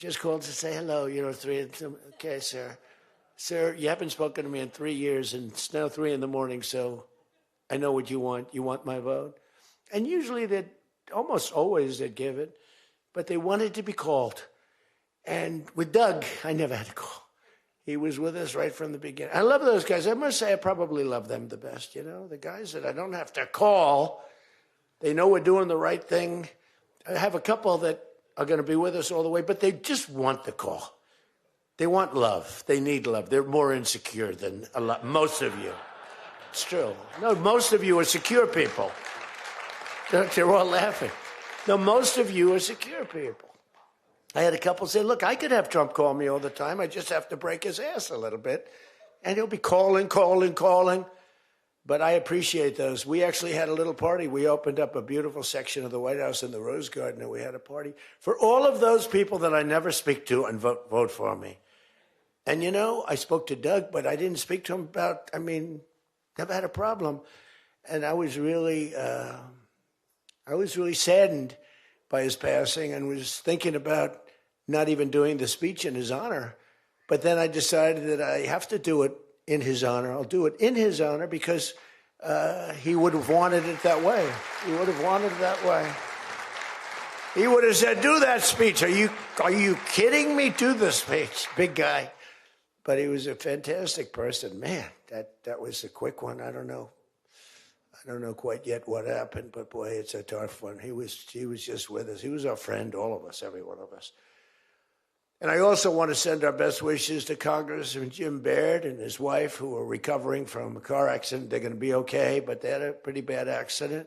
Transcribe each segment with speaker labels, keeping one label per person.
Speaker 1: Just called to say hello, okay, sir. Sir, you haven't spoken to me in 3 years, and it's now 3 in the morning, so I know what you want. You want my vote? And usually almost always they'd give it, but they wanted to be called. And with Doug, I never had to call. He was with us right from the beginning. I love those guys. I must say I probably love them the best, the guys that I don't have to call. They know we're doing the right thing. I have a couple that are going to be with us all the way, but they just want the call. They want love. They need love. They're more insecure than most of you. It's true. No, most of you are secure people. They're all laughing. No, most of you are secure people. I had a couple say, look, I could have Trump call me all the time. I just have to break his ass a little bit. And he'll be calling. But I appreciate those. We actually had a little party. We opened up a beautiful section of the White House in the Rose Garden, and we had a party for all of those people that I never speak to and vote for me. And, I spoke to Doug, but I didn't speak to him never had a problem. And I was really saddened by his passing and was thinking about not even doing the speech in his honor. But then I decided that I have to do it in his honor. I'll do it in his honor because he would have wanted it that way. He would have wanted it that way. He would have said, do that speech. Are you kidding me? Do the speech, big guy. But he was a fantastic person. Man, that was a quick one. I don't know quite yet what happened, but boy, it's a tough one. He was just with us. He was our friend, all of us, every one of us. And I also want to send our best wishes to Congressman Jim Baird and his wife, who are recovering from a car accident. They're going to be okay, but they had a pretty bad accident.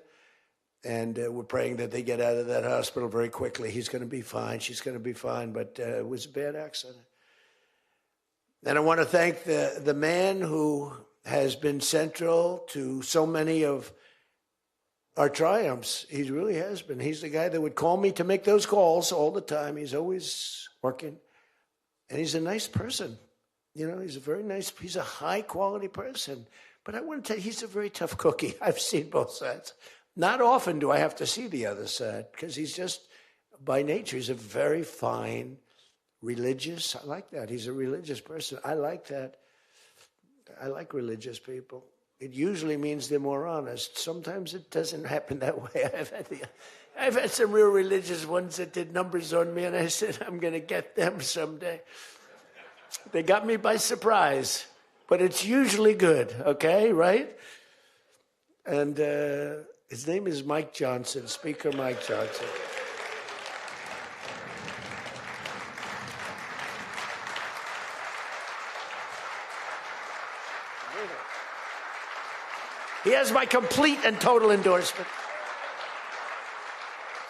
Speaker 1: And we're praying that they get out of that hospital very quickly. He's going to be fine. She's going to be fine, but it was a bad accident. And I want to thank the man who has been central to so many of our triumphs. He really has been. He's the guy that would call me to make those calls all the time. He's always working. And he's a nice person. He's a high-quality person. But I want to tell you, he's a very tough cookie. I've seen both sides. Not often do I have to see the other side, because he's just, by nature, he's a very fine, religious. I like that. He's a religious person. I like that. I like religious people. It usually means they're more honest. Sometimes it doesn't happen that way. I've had some real religious ones that did numbers on me, and I said, I'm going to get them someday. They got me by surprise, but it's usually good, okay, right? And his name is Mike Johnson, Speaker Mike Johnson. He has my complete and total endorsement.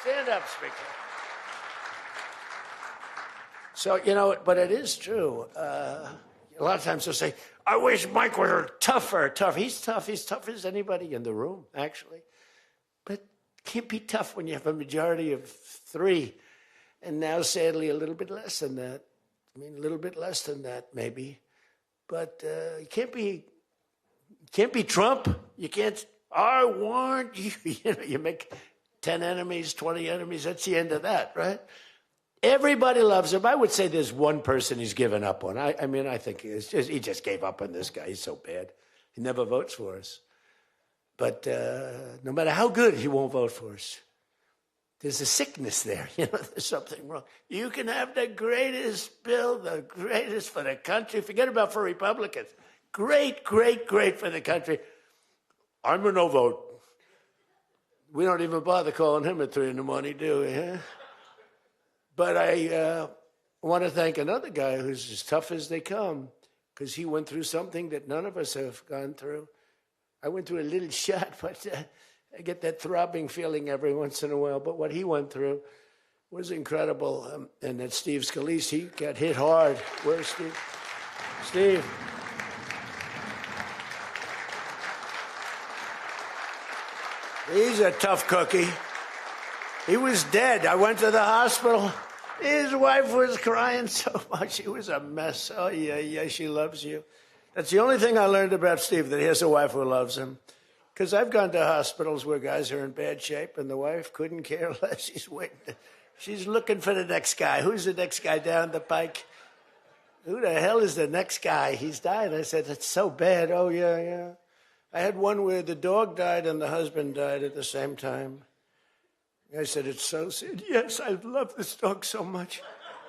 Speaker 1: Stand up, Speaker. So, but it is true. A lot of times they'll say, I wish Mike were tougher. He's tough. He's tough as anybody in the room, actually. But can't be tough when you have a majority of 3. And now, sadly, a little bit less than that. A little bit less than that, maybe. But you can't be Trump. You can't, I want you. You make 10 enemies, 20 enemies. That's the end of that, right? Everybody loves him. I would say there's one person he's given up on. I think he just gave up on this guy. He's so bad. He never votes for us. But no matter how good, he won't vote for us. There's a sickness there. There's something wrong. You can have the greatest bill, the greatest for the country. Forget about for Republicans. Great, great, great for the country. I'm a no vote. We don't even bother calling him at 3 in the morning, do we? Huh? But I want to thank another guy who's as tough as they come, because he went through something that none of us have gone through. I went through a little shot, but I get that throbbing feeling every once in a while. But what he went through was incredible. And that Steve Scalise, he got hit hard. Where's Steve? Steve. He's a tough cookie. He was dead. I went to the hospital. His wife was crying so much. He was a mess. Oh, yeah, she loves you. That's the only thing I learned about Steve, that he has a wife who loves him. Because I've gone to hospitals where guys are in bad shape, and the wife couldn't care less. She's waiting She's looking for the next guy. Who's the next guy down the pike? Who the hell is the next guy? He's died. I said, it's so bad. Oh, yeah, yeah. I had one where the dog died and the husband died at the same time. I said, it's so sad. Yes, I love this dog so much.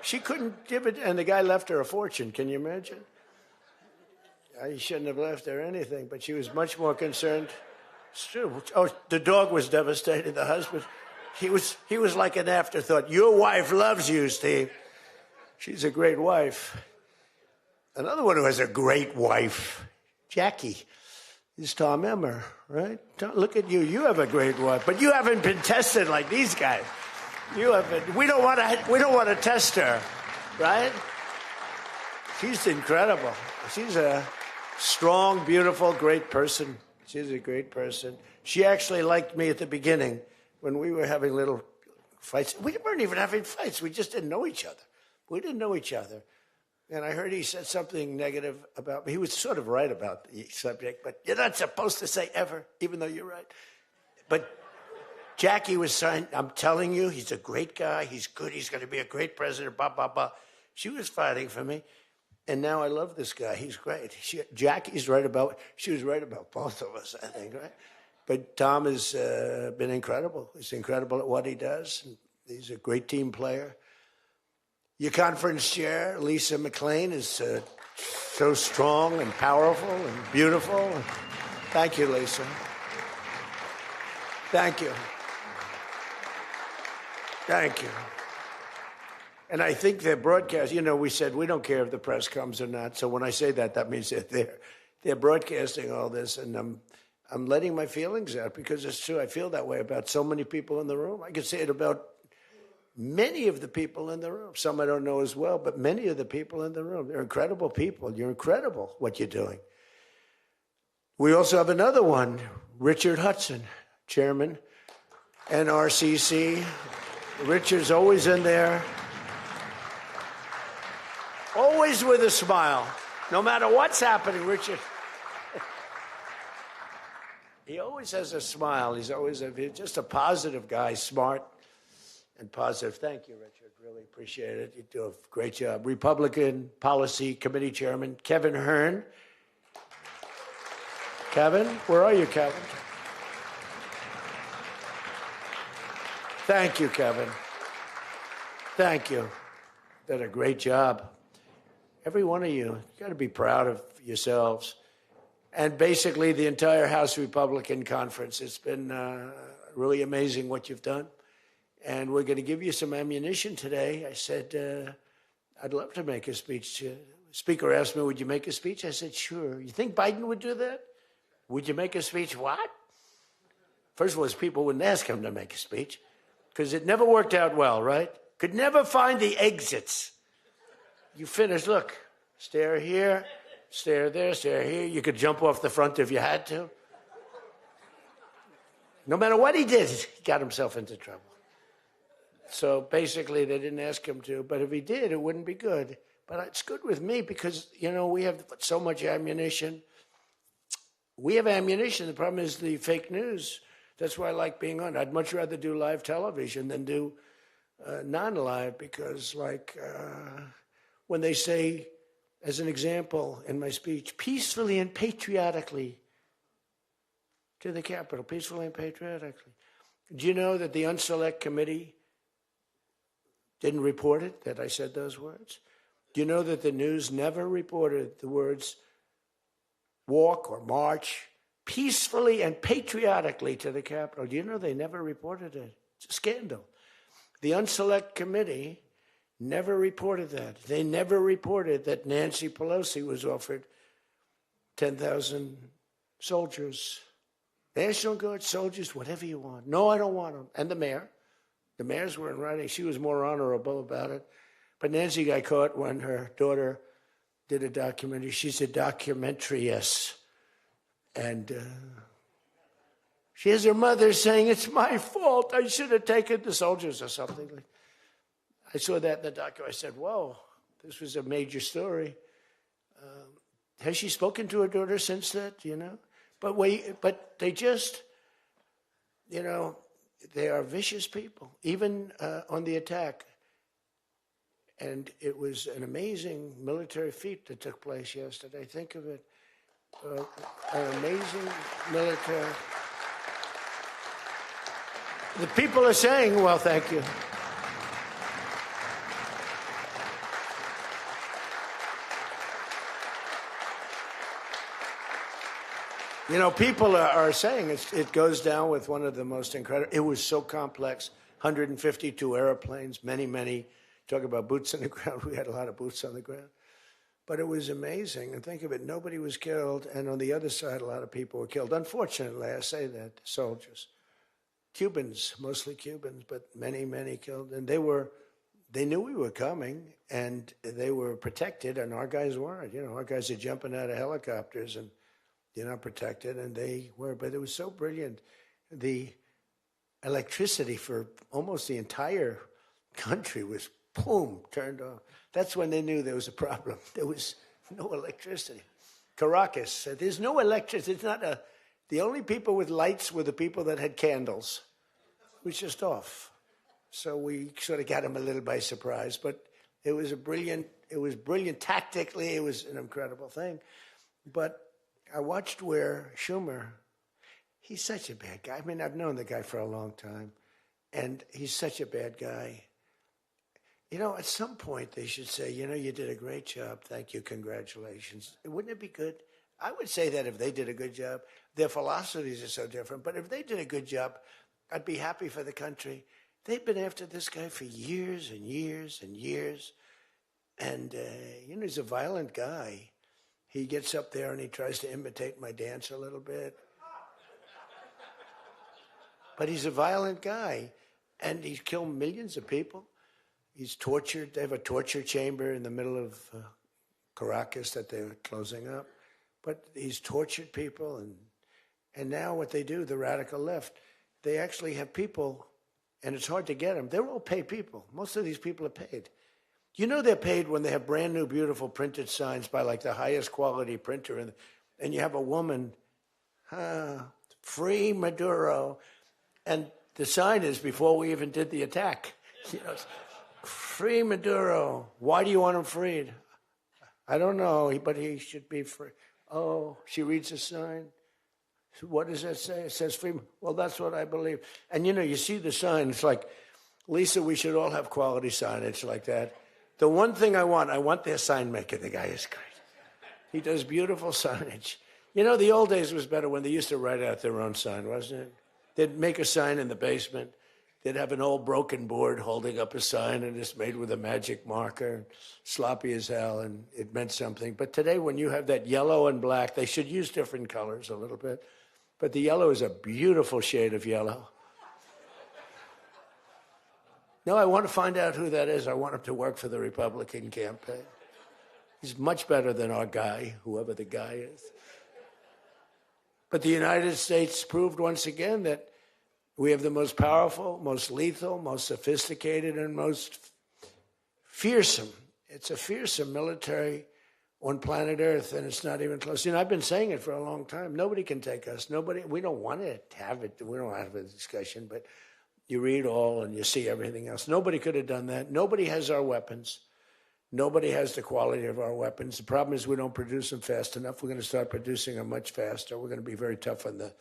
Speaker 1: She couldn't give it, and the guy left her a fortune. Can you imagine? I shouldn't have left her anything, but she was much more concerned. Oh, the dog was devastated. The husband, he was like an afterthought. Your wife loves you, Steve. She's a great wife. Another one who has a great wife, Jackie, is Tom Emmer, right? Look at you. You have a great wife, but you haven't been tested like these guys. You haven't. We don't want to test her, right? She's incredible. She's a strong, beautiful, great person. She's a great person. She actually liked me at the beginning when we were having little fights. We weren't even having fights. We just didn't know each other. We didn't know each other. And I heard he said something negative about me. He was sort of right about the subject, but you're not supposed to say ever, even though you're right. But Jackie was saying, I'm telling you, he's a great guy. He's good. He's going to be a great president, blah, blah, blah. She was fighting for me. And now I love this guy. He's great. She was right about both of us, I think, right? But Tom has been incredible. He's incredible at what he does. He's a great team player. Your conference chair, Lisa McLean, is so strong and powerful and beautiful. Thank you, Lisa. Thank you. Thank you. And I think their broadcast, we said we don't care if the press comes or not. So when I say that, that means that they're broadcasting all this, and I'm letting my feelings out because it's true. I feel that way about so many people in the room. I could say it about many of the people in the room. Some I don't know as well, but many of the people in the room. They're incredible people. You're incredible what you're doing. We also have another one, Richard Hudson, chairman, NRCC. Richard's always in there. Always with a smile. No matter what's happening, Richard. He always has a smile. He's just a positive guy, smart and positive. Thank you, Richard. Really appreciate it. You do a great job. Republican Policy Committee Chairman, Kevin Hearn. Kevin, where are you, Kevin? Thank you, Kevin. Thank you. Did a great job. Every one of you got to be proud of yourselves. And basically the entire House Republican Conference. It's been really amazing what you've done. And we're going to give you some ammunition today. I said, I'd love to make a speech. The Speaker asked me, would you make a speech? I said, sure. You think Biden would do that? Would you make a speech? What? First of all, people wouldn't ask him to make a speech because it never worked out well, right? Could never find the exits. You finish, look, stare here, stare there, stare here. You could jump off the front if you had to. No matter what he did, he got himself into trouble. So basically, they didn't ask him to, but if he did, it wouldn't be good. But it's good with me because, we have so much ammunition. We have ammunition. The problem is the fake news. That's why I like being on. I'd much rather do live television than do non-live because, when they say, as an example in my speech, peacefully and patriotically to the Capitol, peacefully and patriotically. Do you know that the Unselect Committee didn't report it, that I said those words? Do you know that the news never reported the words walk or march peacefully and patriotically to the Capitol? Do you know they never reported it? It's a scandal. The Unselect Committee never reported that. They never reported that Nancy Pelosi was offered 10,000 soldiers, National Guard soldiers, whatever you want. No, I don't want them. And the mayor. The mayors were in writing. She was more honorable about it. But Nancy got caught when her daughter did a documentary. She's a documentariess. And she has her mother saying, it's my fault. I should have taken the soldiers or something. I saw that in the documentary. I said, whoa, this was a major story. Has she spoken to her daughter since that, But they just, they are vicious people, even on the attack. And it was an amazing military feat that took place yesterday. Think of it. An amazing military. The people are saying, well, thank you. You know, people are saying it goes down with one of the most incredible. It was so complex. 152 airplanes, many. Talk about boots on the ground. We had a lot of boots on the ground. But it was amazing. And think of it, nobody was killed. And on the other side, a lot of people were killed. Unfortunately, I say that, soldiers. Cubans, mostly Cubans, but many killed. And they knew we were coming, and they were protected, and our guys weren't. You know, our guys are jumping out of helicopters, and they're not protected, and they were. But it was so brilliant. The electricity for almost the entire country was, boom, turned off. That's when they knew there was a problem. There was no electricity. Caracas, there's no electricity. It's not the only people with lights were the people that had candles. It was just off. So we sort of got them a little by surprise, but it was brilliant tactically. It was an incredible thing. But I watched where Schumer, he's such a bad guy. I mean, I've known the guy for a long time, and he's such a bad guy. You know, at some point they should say, you know, you did a great job. Thank you. Congratulations. Wouldn't it be good? I would say that if they did a good job. Their philosophies are so different. But if they did a good job, I'd be happy for the country. They've been after this guy for years and years and years. And, you know, he's a violent guy. He gets up there and he tries to imitate my dance a little bit. But he's a violent guy. And he's killed millions of people. He's tortured. They have a torture chamber in the middle of Caracas that they're closing up. But he's tortured people. And now what they do, the radical left, they actually have people, and it's hard to get them. They're all paid people. Most of these people are paid. You know they're paid when they have brand new, beautiful printed signs by like the highest quality printer. And you have a woman, free Maduro. And the sign is before we even did the attack. You know, free Maduro. Why do you want him freed? I don't know, but he should be free. Oh, she reads the sign. What does that say? It says free. Well, that's what I believe. And, you know, you see the sign. It's like, Lisa, we should all have quality signage like that. The one thing I want their sign maker. The guy is great. He does beautiful signage. You know, the old days was better when they used to write out their own sign, wasn't it? They'd make a sign in the basement. They'd have an old broken board holding up a sign, and it's made with a magic marker, sloppy as hell, and it meant something. But today, when you have that yellow and black, they should use different colors a little bit. But the yellow is a beautiful shade of yellow. No, I want to find out who that is. I want him to work for the Republican campaign. He's much better than our guy, whoever the guy is. But the United States proved once again that we have the most powerful, most lethal, most sophisticated, and most fearsome. It's a fearsome military on planet Earth, and it's not even close. You know, I've been saying it for a long time. Nobody can take us. Nobody. We don't want to have it. We don't have a discussion, but you read all and you see everything else. Nobody could have done that. Nobody has our weapons. Nobody has the quality of our weapons. The problem is we don't produce them fast enough. We're going to start producing them much faster. We're going to be very tough on the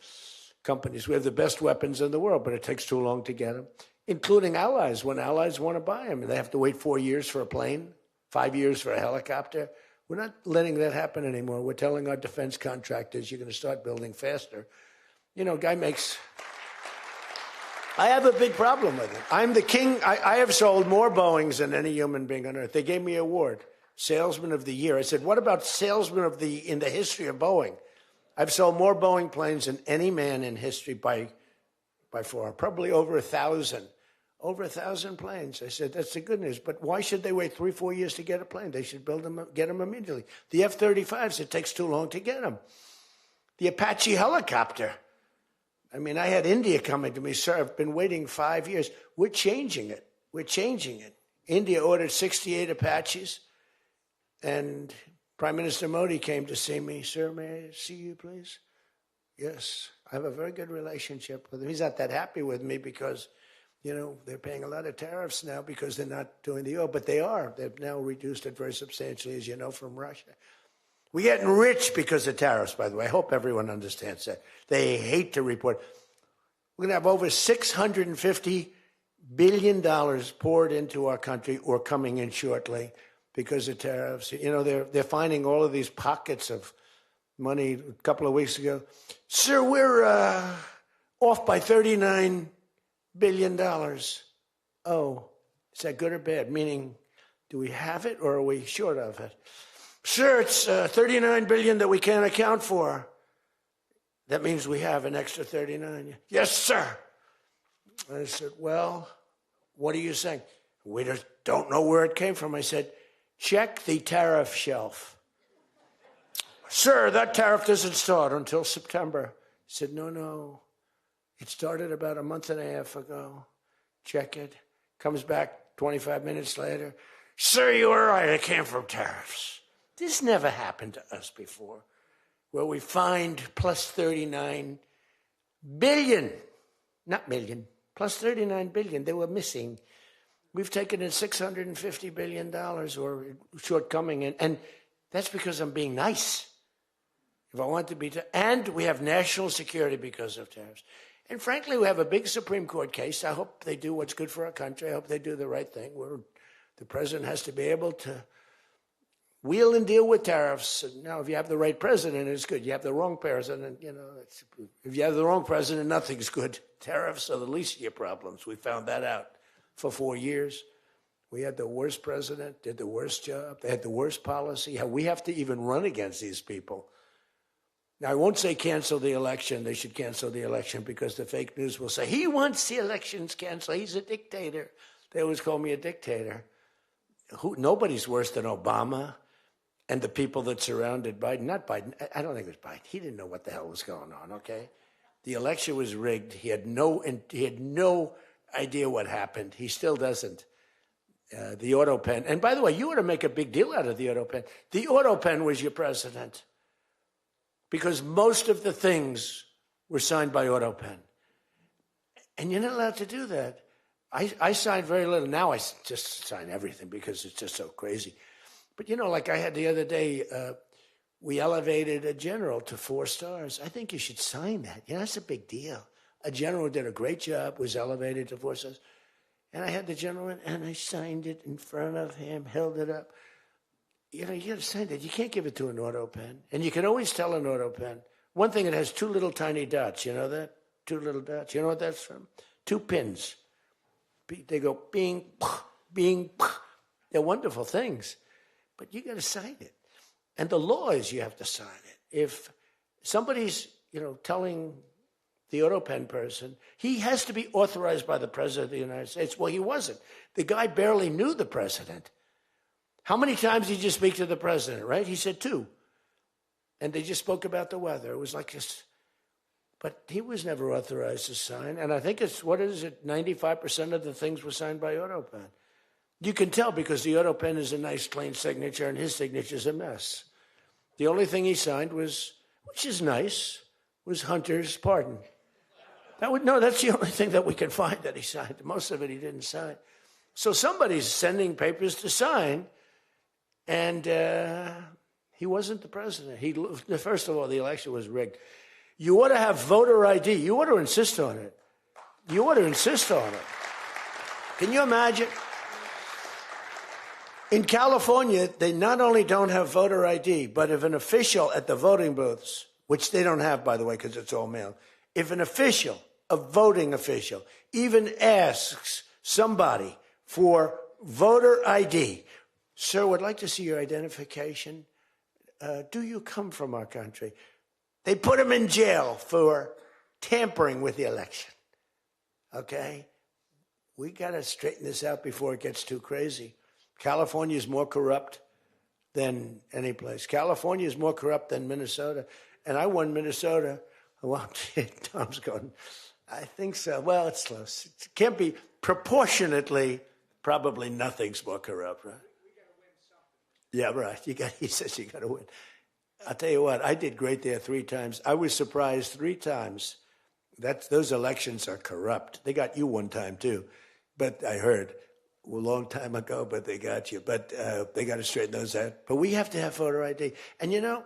Speaker 1: companies. We have the best weapons in the world, but it takes too long to get them, including allies. When allies want to buy them, and they have to wait 4 years for a plane, 5 years for a helicopter. We're not letting that happen anymore. We're telling our defense contractors, you're going to start building faster. You know, guy makes... I have a big problem with it. I'm the king. I have sold more Boeings than any human being on earth. They gave me an award, Salesman of the Year. I said, what about Salesman of the in the history of Boeing? I've sold more Boeing planes than any man in history by far, probably over 1,000. Over 1,000 planes. I said, that's the good news. But why should they wait 3-4 years to get a plane? They should build them, get them immediately. The F-35s, it takes too long to get them. The Apache helicopter. I mean, I had India coming to me, sir, I've been waiting 5 years. We're changing it. We're changing it. India ordered 68 Apaches, and Prime Minister Modi came to see me. Sir, may I see you, please? Yes. I have a very good relationship with him. He's not that happy with me because, they're paying a lot of tariffs now because they're not doing the oil, but they are. They've now reduced it very substantially, as you know, from Russia. We're getting rich because of tariffs, by the way. I hope everyone understands that. They hate to report. We're going to have over $650 billion poured into our country or coming in shortly because of tariffs. They're finding all of these pockets of money. A couple of weeks ago, sir, we're off by $39 billion. Oh, is that good or bad? Meaning, do we have it or are we short of it? Sir, it's $39 billion that we can't account for. That means we have an extra 39. Yes, sir. I said, well, what are you saying? We just don't know where it came from. I said, check the tariff shelf. Sir, that tariff doesn't start until September. He said, no. It started about a month and a half ago. Check it. Comes back 25 minutes later. Sir, you were right. It came from tariffs. This never happened to us before, where we find plus 39 billion, not million, plus 39 billion. They were missing. We've taken in $650 billion or shortcoming, and that's because I'm being nice. If I want to be, and we have national security because of tariffs. And frankly, we have a big Supreme Court case. I hope they do what's good for our country. I hope they do the right thing. The president has to be able to wheel and deal with tariffs. Now, if you have the right president, it's good. You have the wrong president, if you have the wrong president, nothing's good. Tariffs are the least of your problems. We found that out for 4 years. We had the worst president, did the worst job. They had the worst policy. We have to even run against these people. Now, I won't say cancel the election. They should cancel the election because the fake news will say, he wants the elections canceled. He's a dictator. They always call me a dictator. Nobody's worse than Obama. And the people that surrounded Biden, not Biden, I don't think it was Biden. He didn't know what the hell was going on, okay? The election was rigged. He had no idea what happened. He still doesn't. The auto pen. And by the way, you ought to make a big deal out of the auto pen. The auto pen was your president because most of the things were signed by auto pen. And you're not allowed to do that. I signed very little. Now I just sign everything because it's just so crazy. But, like I had the other day, we elevated a general to 4 stars. I think you should sign that. That's a big deal. A general did a great job, was elevated to 4 stars. And I had the general in, and I signed it in front of him, held it up. You got to sign that. You can't give it to an auto pen. And you can always tell an auto pen. One thing, it has 2 little tiny dots. You know that? 2 little dots. You know what that's from? 2 pins. They go bing, bing. They're wonderful things. But you got to sign it. And the law is you have to sign it. If somebody's, telling the auto pen person, he has to be authorized by the president of the United States. Well, he wasn't. The guy barely knew the president. How many times did you speak to the president, right? He said 2. And they just spoke about the weather. It was like this. But he was never authorized to sign. And I think 95% of the things were signed by auto pen. You can tell because the auto pen is a nice, clean signature, and his signature's a mess. The only thing he signed was, which is nice, was Hunter's pardon. That's the only thing that we can find that he signed. Most of it he didn't sign. So somebody's sending papers to sign, and he wasn't the president. First of all, the election was rigged. You ought to have voter ID. You ought to insist on it. You ought to insist on it. Can you imagine? In California, they not only don't have voter ID, but if an official at the voting booths, which they don't have, by the way, because it's all mail, if an official, a voting official, even asks somebody for voter ID, sir, would like to see your identification. Do you come from our country? They put him in jail for tampering with the election. Okay? We got to straighten this out before it gets too crazy. California is more corrupt than any place. California is more corrupt than Minnesota. And I won Minnesota. Well, Tom's going, I think so. Well, it's close. It can't be proportionately, probably nothing's more corrupt, right? We got to win something. Yeah, right. He says you got to win. I'll tell you what, I did great there 3 times. I was surprised 3 times Those elections are corrupt. They got you one time too, but I heard a long time ago. But they got you. But they got to straighten those out. But we have to have voter ID. And you know,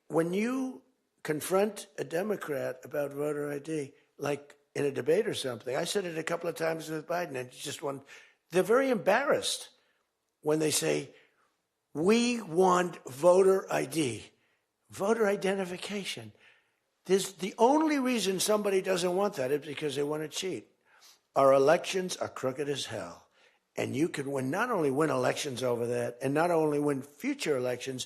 Speaker 1: when you confront a Democrat about voter ID, like in a debate or something, I said it a couple of times with Biden, and just one. They're very embarrassed when they say, "We want voter ID, voter identification." The only reason somebody doesn't want that is because they want to cheat. Our elections are crooked as hell. And you can not only win elections over that, and not only win future elections,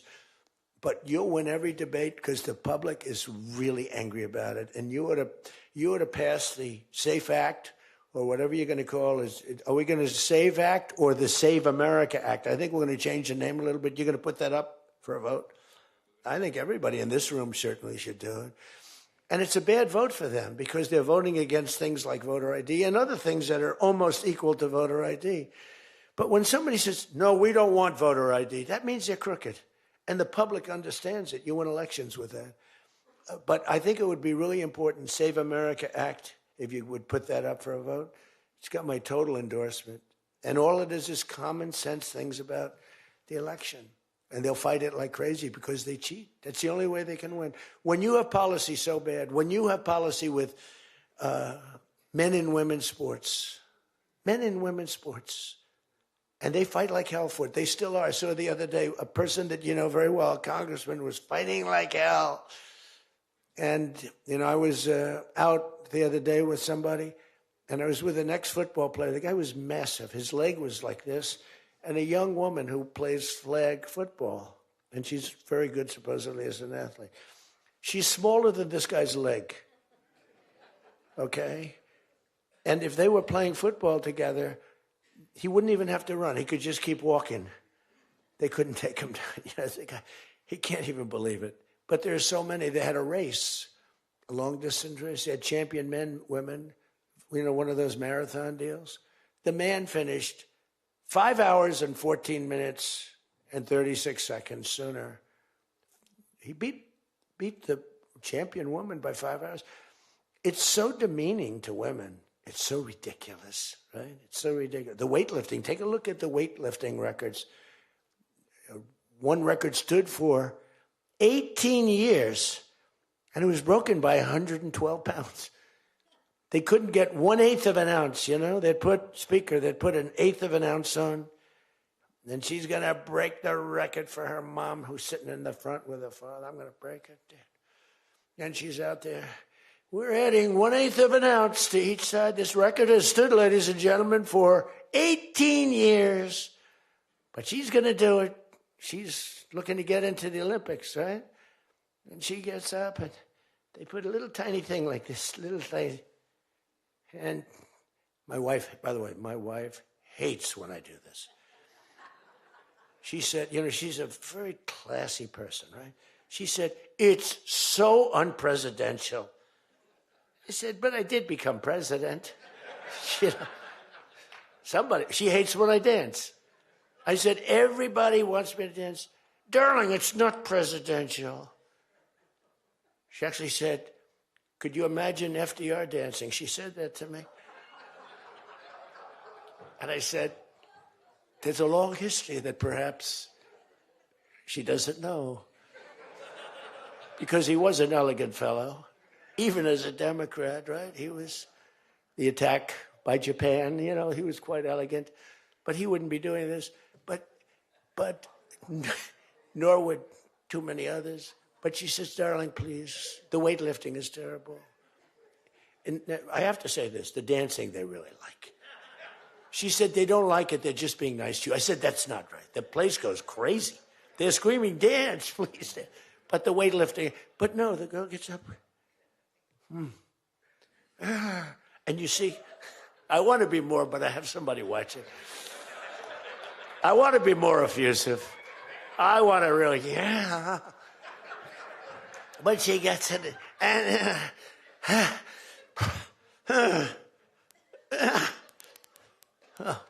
Speaker 1: but you'll win every debate because the public is really angry about it. And you ought to pass the SAFE Act, or whatever you're going to call it. Are we going to SAVE Act or the Save America Act? I think we're going to change the name a little bit. You're going to put that up for a vote? I think everybody in this room certainly should do it. And it's a bad vote for them because they're voting against things like voter ID and other things that are almost equal to voter ID. But when somebody says, no, we don't want voter ID, that means they're crooked. And the public understands it. You win elections with that. But I think it would be really important, Save America Act, if you would put that up for a vote. It's got my total endorsement. And all it is common sense things about the election. And they'll fight it like crazy because they cheat. That's the only way they can win. When you have policy so bad, when you have policy with men and women's sports, and they fight like hell for it. They still are. I saw the other day a person that you know very well, a congressman, was fighting like hell. And, you know, I was out the other day with somebody, and I was with an ex-football player. The guy was massive. His leg was like this. And a young woman who plays flag football, and she's very good, supposedly, as an athlete. She's smaller than this guy's leg, okay? And if they were playing football together, he wouldn't even have to run. He could just keep walking. They couldn't take him down. You know, the guy, he can't even believe it. But there are so many. They had a race, a long-distance race. They had champion men, women, you know, one of those marathon deals. The man finished 5 hours and 14 minutes and 36 seconds sooner. He beat the champion woman by 5 hours. It's so demeaning to women. It's so ridiculous, right? It's so ridiculous. The weightlifting, take a look at the weightlifting records. One record stood for 18 years, and it was broken by 112 pounds. They couldn't get 1/8 of an ounce, you know. They'd put 1/8 of an ounce on. Then she's going to break the record for her mom, who's sitting in the front with her father. I'm going to break it. And she's out there. We're adding 1/8 of an ounce to each side. This record has stood, ladies and gentlemen, for 18 years. But she's going to do it. She's looking to get into the Olympics, right? And she gets up, and they put a little tiny thing like this, little thing. And my wife, by the way, my wife hates when I do this. She said, you know, she's a very classy person, right? She said, it's so unpresidential. I said, but I did become president. You know, she hates when I dance. I said, everybody wants me to dance. Darling, it's not presidential. She actually said, could you imagine FDR dancing? She said that to me. And I said, there's a long history that perhaps she doesn't know. Because he was an elegant fellow, even as a Democrat, right? He was the attack by Japan, you know, he was quite elegant. But he wouldn't be doing this. But nor would too many others. But she says, darling, please, the weightlifting is terrible. And I have to say this, the dancing they really like. She said, they don't like it, they're just being nice to you. I said, that's not right. The place goes crazy. They're screaming, dance, please. But the weightlifting, but no, the girl gets up. And you see, I want to be more, but I have somebody watching. I want to be more effusive. I want to really, yeah. But she gets it, and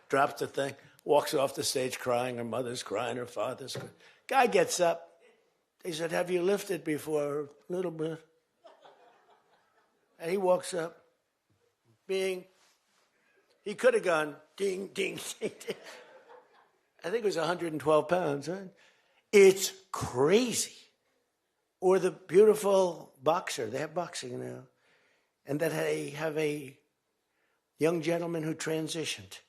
Speaker 1: drops the thing, walks off the stage crying. Her mother's crying, her father's crying. Guy gets up. He said, have you lifted before? A little bit. And he walks up, bing. He could have gone ding, ding, ding, ding. I think it was 112 pounds, right? It's crazy. Or the beautiful boxer. They have boxing now. And that they have a young gentleman who transitioned.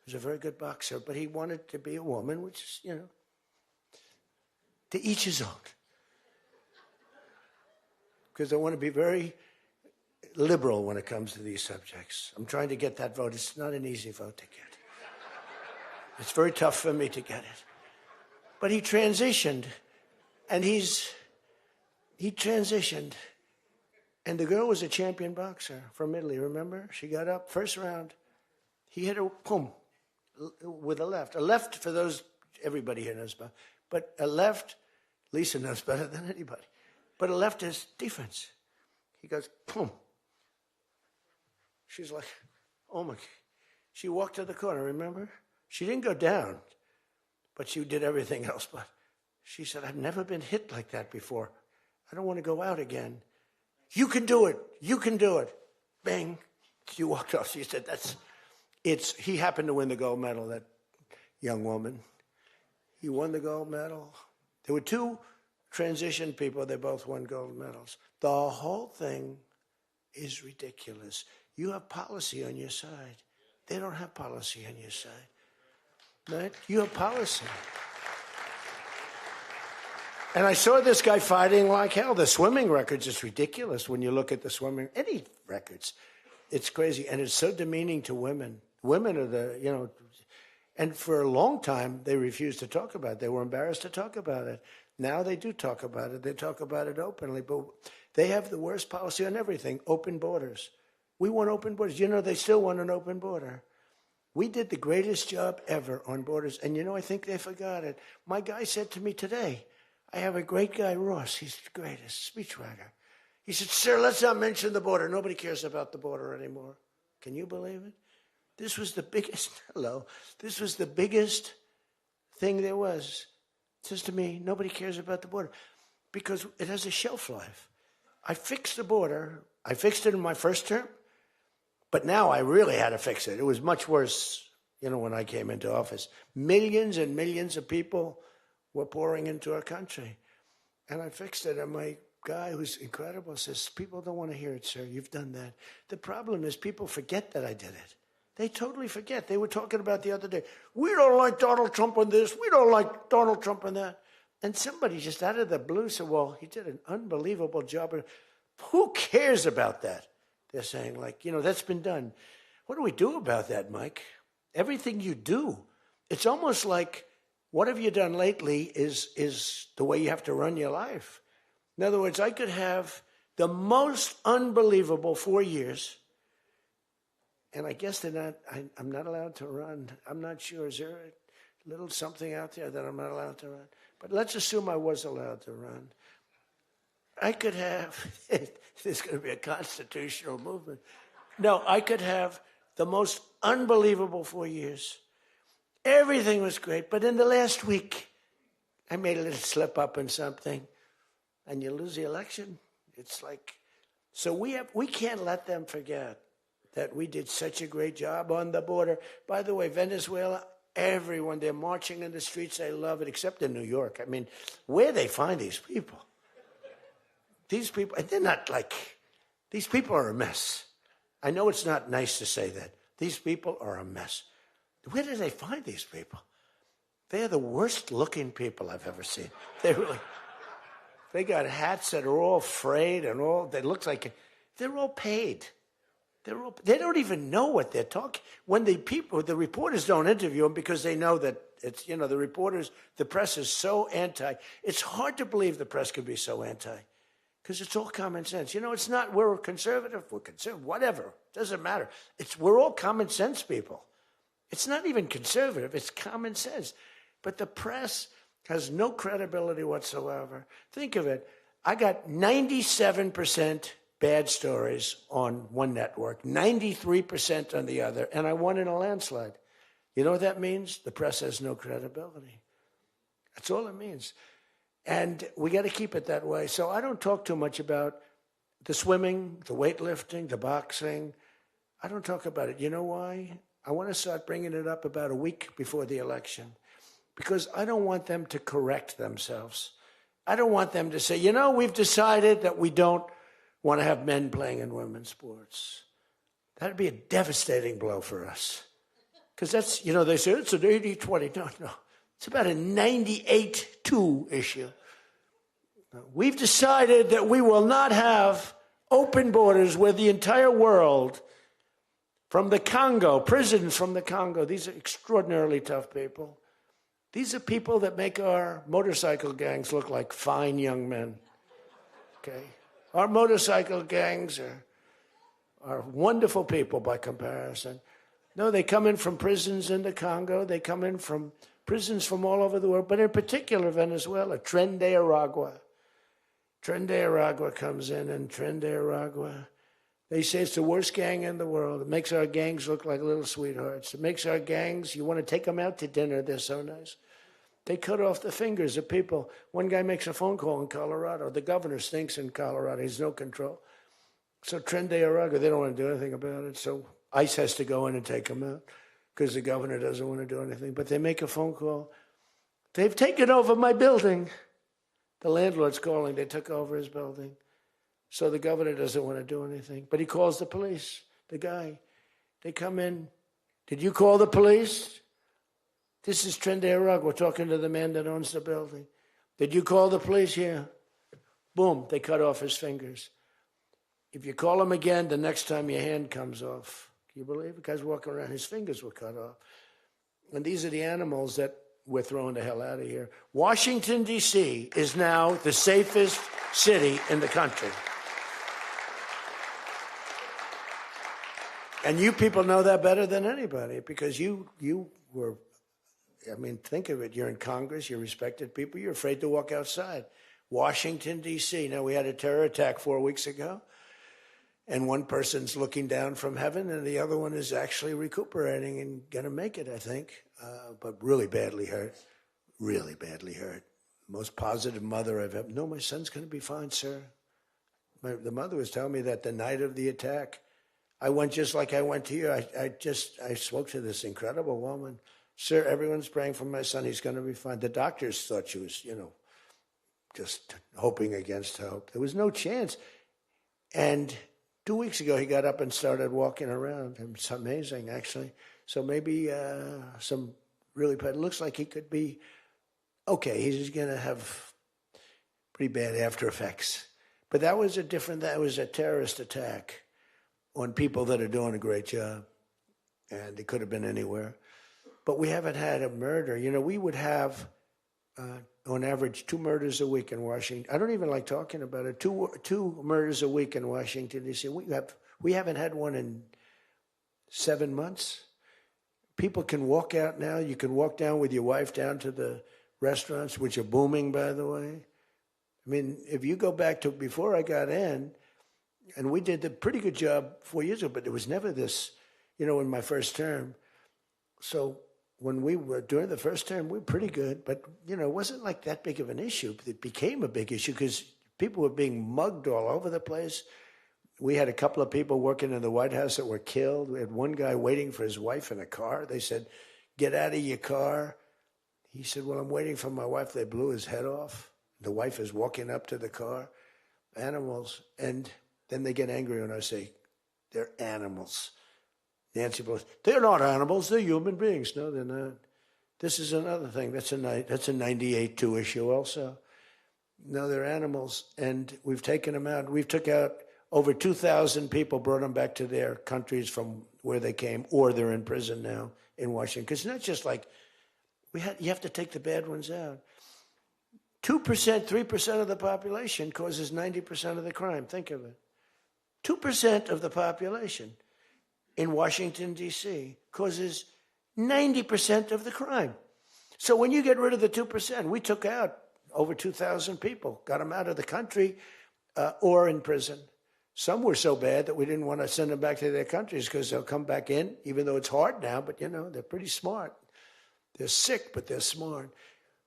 Speaker 1: He was a very good boxer, but he wanted to be a woman, which is, to each his own. Because I want to be very liberal when it comes to these subjects. I'm trying to get that vote. It's not an easy vote to get. It's very tough for me to get it. But he transitioned, and he transitioned. And the girl was a champion boxer from Italy, remember? She got up, first round. He hit her, boom, with a left. A left, for those, everybody here knows about. But a left, Lisa knows better than anybody. But a left is defense. He goes, boom. She's like, oh my. She walked to the corner, remember? She didn't go down, but she did everything else. But she said, I've never been hit like that before. I don't want to go out again. You can do it. You can do it. Bang. She walked off. She said, he happened to win the gold medal, that young woman. He won the gold medal. There were two transition people. They both won gold medals. The whole thing is ridiculous. You have policy on your side. They don't have policy on your side. Right? You have policy. And I saw this guy fighting like hell. The swimming records is ridiculous when you look at the swimming, any records. It's crazy. And it's so demeaning to women. Women are and for a long time, they refused to talk about it. They were embarrassed to talk about it. Now they do talk about it. They talk about it openly. But they have the worst policy on everything, open borders. We want open borders. They still want an open border. We did the greatest job ever on borders. And I think they forgot it. My guy said to me today, I have a great guy, Ross. He's the greatest speechwriter. He said, sir, let's not mention the border. Nobody cares about the border anymore. Can you believe it? This was the biggest, this was the biggest thing there was. It says to me, nobody cares about the border because it has a shelf life. I fixed the border. I fixed it in my first term, but now I really had to fix it. It was much worse, when I came into office. Millions and millions of people were pouring into our country. And I fixed it. And my guy, who's incredible, says, people don't want to hear it, sir. You've done that. The problem is people forget that I did it. They totally forget. They were talking about the other day, we don't like Donald Trump on this. We don't like Donald Trump on that. And somebody just out of the blue said, well, he did an unbelievable job. Who cares about that? They're saying, that's been done. What do we do about that, Mike? Everything you do. It's almost like, what have you done lately is the way you have to run your life. In other words, I could have the most unbelievable 4 years, and I guess I'm not allowed to run. I'm not sure. Is there a little something out there that I'm not allowed to run? But let's assume I was allowed to run. I could have, there's going to be a constitutional movement. No, I could have the most unbelievable 4 years. Everything was great, but in the last week, I made a little slip up in something, and you lose the election. It's like, so we can't let them forget that we did such a great job on the border. By the way, Venezuela, everyone, they're marching in the streets. They love it, except in New York. I mean, where they find these people? These people, they're not these people are a mess. I know it's not nice to say that. These people are a mess. Where do they find these people? They're the worst looking people I've ever seen. They got hats that are all frayed and they look like, they're all paid. They don't even know what they're talking. When the reporters don't interview them because they know that it's, the press is so anti. It's hard to believe the press could be so anti. Because it's all common sense. It's not we're conservative, whatever. Doesn't matter. We're all common sense people. It's not even conservative. It's common sense. But the press has no credibility whatsoever. Think of it. I got 97% bad stories on one network, 93% on the other, and I won in a landslide. You know what that means? The press has no credibility. That's all it means. And we got to keep it that way. So I don't talk too much about The swimming, the weightlifting, the boxing, I don't talk about it. You know why? I want to start bringing it up about a week before the election because I don't want them to correct themselves. I don't want them to say, you know, we've decided that we don't want to have men playing in women's sports. That'd be a devastating blow for us. Because that's, you know, they say it's an 80-20. No. It's about a 98-2 issue. We've decided that we will not have open borders where the entire world, from the Congo, prisons from the Congo, these are extraordinarily tough people. These are people that make our motorcycle gangs look like fine young men. Okay? Our motorcycle gangs are wonderful people by comparison. No, they come in from prisons in the Congo. They come in from prisons from all over the world, but in particular Venezuela. Tren de Aragua. Tren de Aragua comes in, and Tren de Aragua, they say it's the worst gang in the world. It makes our gangs look like little sweethearts. It makes our gangs, you want to take them out to dinner, they're so nice. They cut off the fingers of people. One guy makes a phone call in Colorado. The governor stinks in Colorado. He's no control. So Tren de Aragua, they don't want to do anything about it. So ICE has to go in and take them out because the governor doesn't want to do anything. But they make a phone call. They've taken over my building. The landlord's calling. They took over his building. So the governor doesn't want to do anything. But he calls the police, the guy. They come in. Did you call the police? This is Tren de Aragua. We're talking to the man that owns the building. Did you call the police? Yeah. Boom, they cut off his fingers. If you call him again, the next time your hand comes off. Can you believe it? The guy's walking around, his fingers were cut off. And these are the animals that we're throwing the hell out of here. Washington, D.C. is now the safest city in the country. And you people know that better than anybody because you were, I mean, think of it. You're in Congress. You're respected people. You're afraid to walk outside. Washington, D.C. Now, we had a terror attack 4 weeks ago. And one person's looking down from heaven, and the other one is actually recuperating and going to make it, I think, but really badly hurt. Really badly hurt. Most positive mother I've ever. No, my son's going to be fine, sir. The mother was telling me that the night of the attack, I went just like I went to you. I spoke to this incredible woman. Sir, everyone's praying for my son. He's going to be fine. The doctors thought she was, just hoping against hope. There was no chance. And 2 weeks ago, he got up and started walking around. It's amazing, actually. So maybe some really bad. It looks like he could be okay. He's going to have pretty bad after effects. But that was a terrorist attack on people that are doing a great job. And it could have been anywhere. But we haven't had a murder. We would have, on average, 2 murders a week in Washington. I don't even like talking about it. Two murders a week in Washington, D.C. We haven't had one in 7 months. People can walk out now. You can walk down with your wife down to the restaurants, which are booming, by the way. I mean, if you go back to before I got in, and we did a pretty good job 4 years ago, but there was never this, in my first term. So when we were during the first term, we were pretty good, but, it wasn't like that big of an issue. It became a big issue because people were being mugged all over the place. We had a couple of people working in the White House that were killed. We had one guy waiting for his wife in a car. They said, "Get out of your car." He said, "Well, I'm waiting for my wife." They blew his head off. The wife is walking up to the car. Animals. And then they get angry when I say, "They're animals." Nancy Pelosi, "They're not animals, they're human beings." No, they're not. This is another thing. That's a 98-2 issue also. No, they're animals, and we've taken them out. We've took out over 2,000 people, brought them back to their countries from where they came, or they're in prison now in Washington. Because it's not just like, you have to take the bad ones out. 2%, 3% of the population causes 90% of the crime. Think of it. 2% of the population in Washington, D.C. causes 90% of the crime. So when you get rid of the 2%, we took out over 2,000 people, got them out of the country or in prison. Some were so bad that we didn't want to send them back to their countries because they'll come back in, even though it's hard now, but, they're pretty smart. They're sick, but they're smart.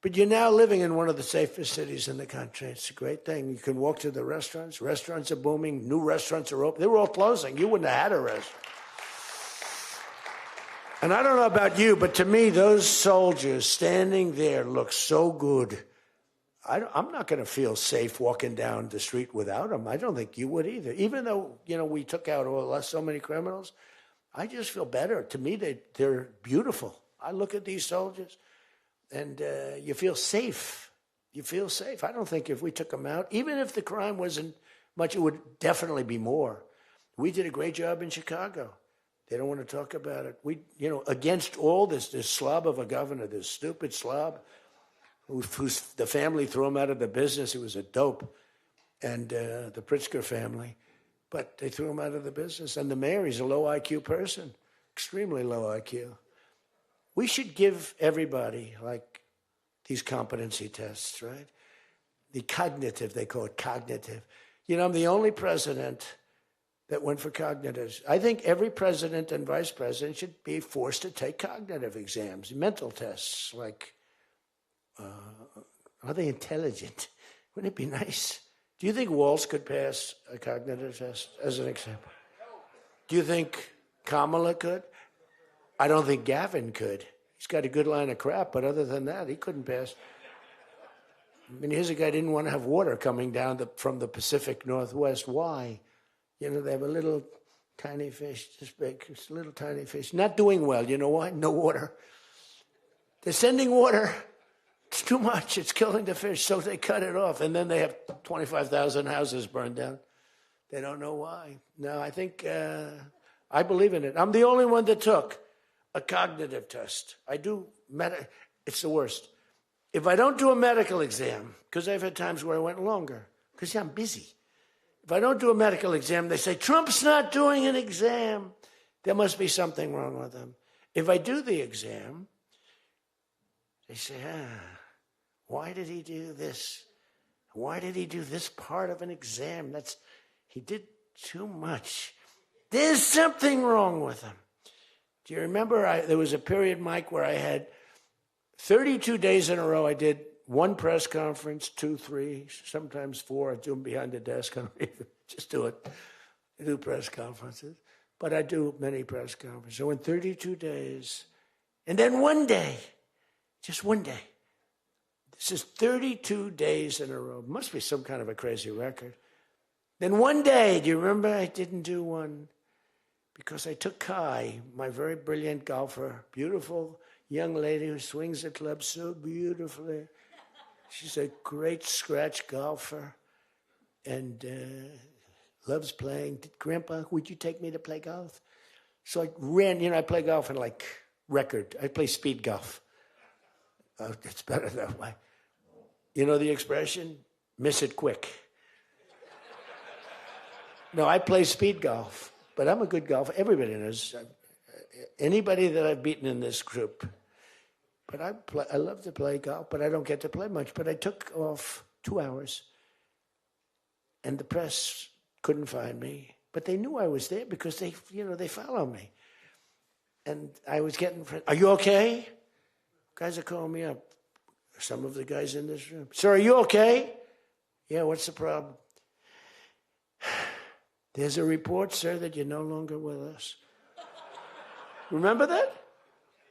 Speaker 1: But you're now living in one of the safest cities in the country. It's a great thing. You can walk to the restaurants. Restaurants are booming. New restaurants are open. They were all closing. You wouldn't have had a restaurant. And I don't know about you, but to me, those soldiers standing there look so good. I'm not going to feel safe walking down the street without them. I don't think you would either. Even though, we took out so many criminals, I just feel better. To me, they're beautiful. I look at these soldiers, and you feel safe. You feel safe. I don't think if we took them out, even if the crime wasn't much, it would definitely be more. We did a great job in Chicago. They don't want to talk about it. We, against all this slob of a governor, this stupid slob, who's the family threw him out of the business. He was a dope, and the Pritzker family. But they threw him out of the business. And the mayor, he's a low IQ person, extremely low IQ. We should give everybody, like, these competency tests, right? The cognitive, they call it cognitive. I'm the only president that went for cognitives. I think every president and vice president should be forced to take cognitive exams, mental tests, like, are they intelligent? Wouldn't it be nice? Do you think Walz could pass a cognitive test, as an example? Do you think Kamala could? I don't think Gavin could. He's got a good line of crap, but other than that, he couldn't pass. I mean, here's a guy who didn't want to have water coming down from the Pacific Northwest. Why? They have a little tiny fish, this big, it's a little tiny fish. Not doing well. You know why? No water. They're sending water. It's too much. It's killing the fish, so they cut it off. And then they have 25,000 houses burned down. They don't know why. No, I think, I believe in it. I'm the only one that took a cognitive test. I do, it's the worst. If I don't do a medical exam, because I've had times where I went longer, because I'm busy. If I don't do a medical exam, they say, Trump's not doing an exam. There must be something wrong with him. If I do the exam, they say, why did he do this? Why did he do this part of an exam? He did too much. There's something wrong with him. Do you remember there was a period, Mike, where I had 32 days in a row I did one press conference, 2, 3, sometimes 4. I do them behind the desk. I don't even just do it. I do press conferences. But I do many press conferences. So in 32 days, and then one day, just one day. This is 32 days in a row. Must be some kind of a crazy record. Then one day, do you remember I didn't do one? Because I took Kai, my very brilliant golfer, beautiful young lady who swings the club so beautifully. She's a great scratch golfer and loves playing. Grandpa, would you take me to play golf? So I ran, I play golf in record. I play speed golf. It's better that way. You know the expression? Miss it quick. No, I play speed golf, but I'm a good golfer. Everybody knows. Anybody that I've beaten in this group. But I love to play golf, but I don't get to play much. But I took off 2 hours, and the press couldn't find me. But they knew I was there because they follow me. And I was getting, are you okay? Guys are calling me up. Some of the guys in this room. Sir, are you okay? Yeah, what's the problem? There's a report, sir, that you're no longer with us. Remember that?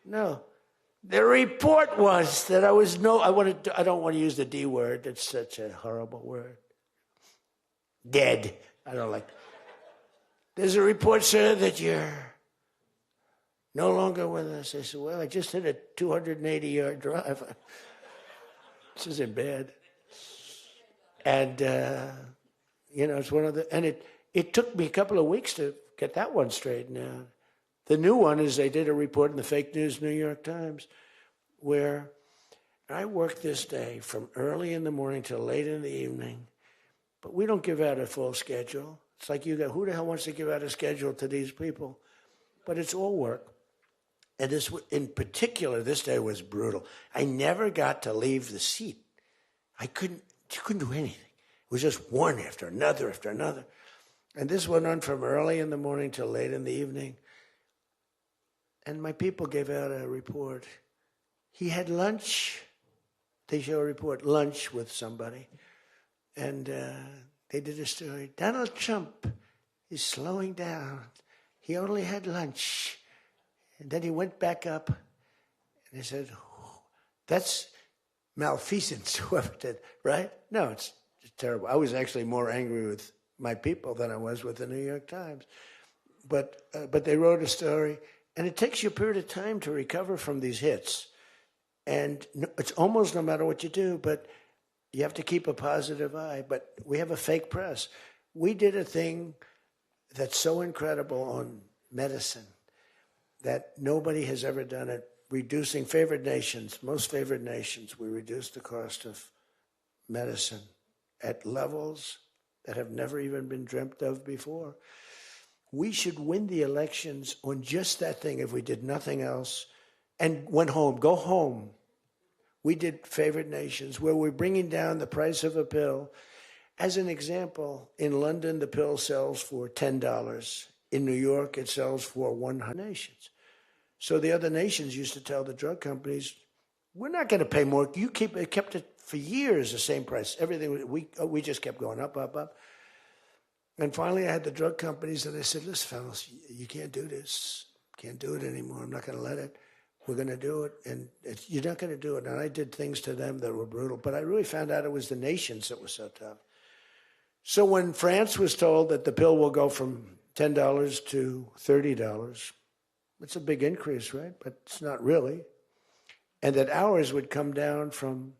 Speaker 1: No. The report was that I don't want to use the D word. It's such a horrible word. Dead. I don't like. There's a report, sir, that you're no longer with us. I said, well, I just hit a 280-yard drive. This isn't bad. And, it's one of the, and it took me a couple of weeks to get that one straightened out. The new one is they did a report in the fake news New York Times where I worked this day from early in the morning till late in the evening, but we don't give out a full schedule. It's like who the hell wants to give out a schedule to these people? But it's all work. And this, in particular, this day was brutal. I never got to leave the seat. You couldn't do anything. It was just one after another after another. And this went on from early in the morning till late in the evening. And my people gave out a report. He had lunch they show a report, lunch with somebody, and they did a story. Donald Trump is slowing down. He only had lunch. And then he went back up, and they said, that's malfeasance, whoever did, right? No, it's terrible. I was actually more angry with my people than I was with the New York Times. But they wrote a story, and it takes you a period of time to recover from these hits. And it's almost no matter what you do, but you have to keep a positive eye. But we have a fake press. We did a thing that's so incredible on medicine that nobody has ever done it. Reducing favored nations, most favored nations, we reduced the cost of medicine at levels that have never even been dreamt of before. We should win the elections on just that thing if we did nothing else and went home, go home. We did favored nations where we're bringing down the price of a pill. As an example, in London, the pill sells for $10. In New York, it sells for 100 nations. So the other nations used to tell the drug companies, we're not going to pay more. You kept it for years, the same price. Everything, we just kept going up, up, up. And finally, I had the drug companies, and I said, listen, fellas, you can't do this. Can't do it anymore. I'm not going to let it. We're going to do it, and you're not going to do it. And I did things to them that were brutal, but I really found out it was the nations that were so tough. So when France was told that the pill will go from $10 to $30, it's a big increase, right? But it's not really. And that ours would come down from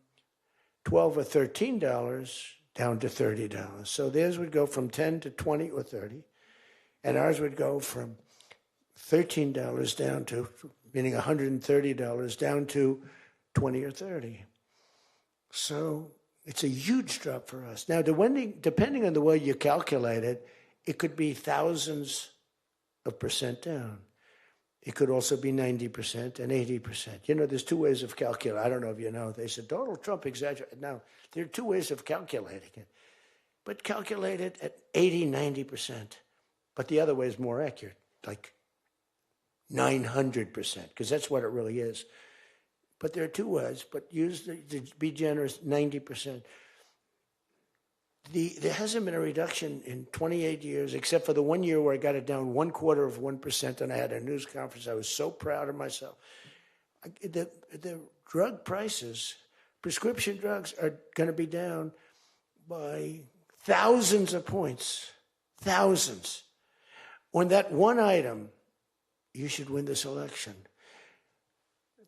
Speaker 1: $12 or $13 down to $30. So theirs would go from 10 to 20 or 30, and ours would go from $13 down to, meaning $130 down to 20 or 30. So it's a huge drop for us. Now, depending on the way you calculate it, it could be thousands of percent down. It could also be 90% and 80%. You know, there's two ways of calculating. I don't know if you know. They said, Donald Trump exaggerated. Now, there are two ways of calculating it. But calculate it at 80, 90%. But the other way is more accurate, like 900%, because that's what it really is. But there are two ways, but to be generous, 90%. There hasn't been a reduction in 28 years, except for the 1 year where I got it down 1/4%, and I had a news conference. I was so proud of myself. The drug prices, prescription drugs, are going to be down by thousands of points, thousands. On that one item, you should win this election.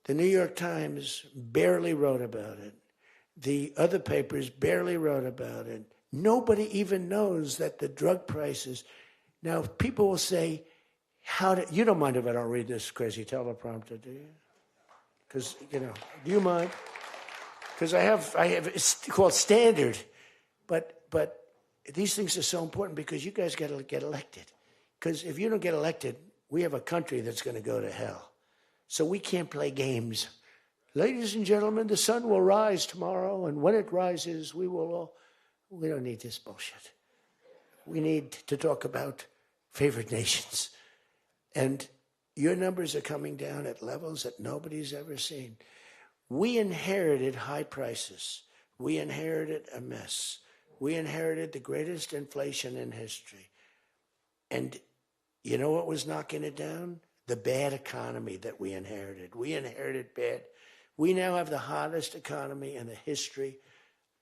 Speaker 1: The New York Times barely wrote about it. The other papers barely wrote about it. Nobody even knows that the drug prices. Now, people will say, you don't mind if I don't read this crazy teleprompter, do you? Because, do you mind? Because I have, it's called standard. But these things are so important because you guys got to get elected. Because if you don't get elected, we have a country that's going to go to hell. So we can't play games. Ladies and gentlemen, the sun will rise tomorrow, and when it rises, we don't need this bullshit. We need to talk about favored nations. And your numbers are coming down at levels that nobody's ever seen. We inherited high prices. We inherited a mess. We inherited the greatest inflation in history. And you know what was knocking it down? The bad economy that we inherited. We inherited bad. We now have the hottest economy in the history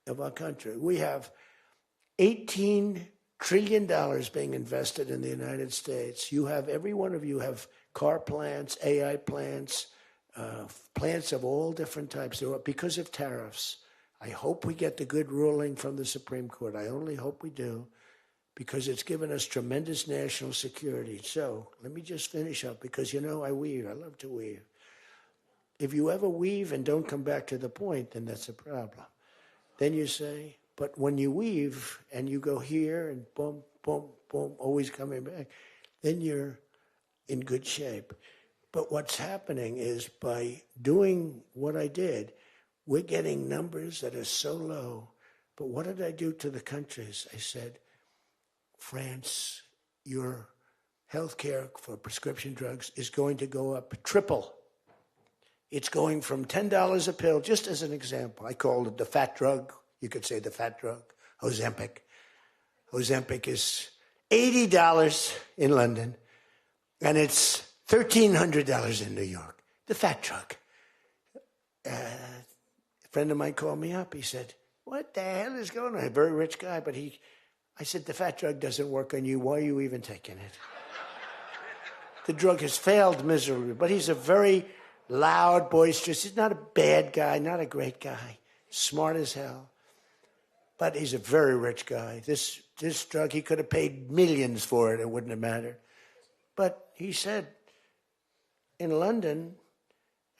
Speaker 1: of our country. We have $18 trillion being invested in the United States. You have, every one of you have car plants, AI plants, plants of all different types. Because of tariffs. I hope we get the good ruling from the Supreme Court. I only hope we do, because it's given us tremendous national security. So let me just finish up, because I weave. I love to weave. If you ever weave and don't come back to the point, then that's a problem. Then you say, but when you weave and you go here and boom, boom, boom, always coming back, then you're in good shape. But what's happening is by doing what I did, we're getting numbers that are so low. But what did I do to the countries? I said, France, your health care for prescription drugs is going to go up triple. It's going from $10 a pill, just as an example. I call it the fat drug. You could say the fat drug, Ozempic. Ozempic is $80 in London, and it's $1,300 in New York. The fat drug. A friend of mine called me up. He said, what the hell is going on? A very rich guy, but I said, the fat drug doesn't work on you. Why are you even taking it? The drug has failed miserably, but he's a very loud, boisterous. He's not a bad guy, not a great guy. Smart as hell. But he's a very rich guy. This drug, he could have paid millions for it. It wouldn't have mattered. But he said, in London,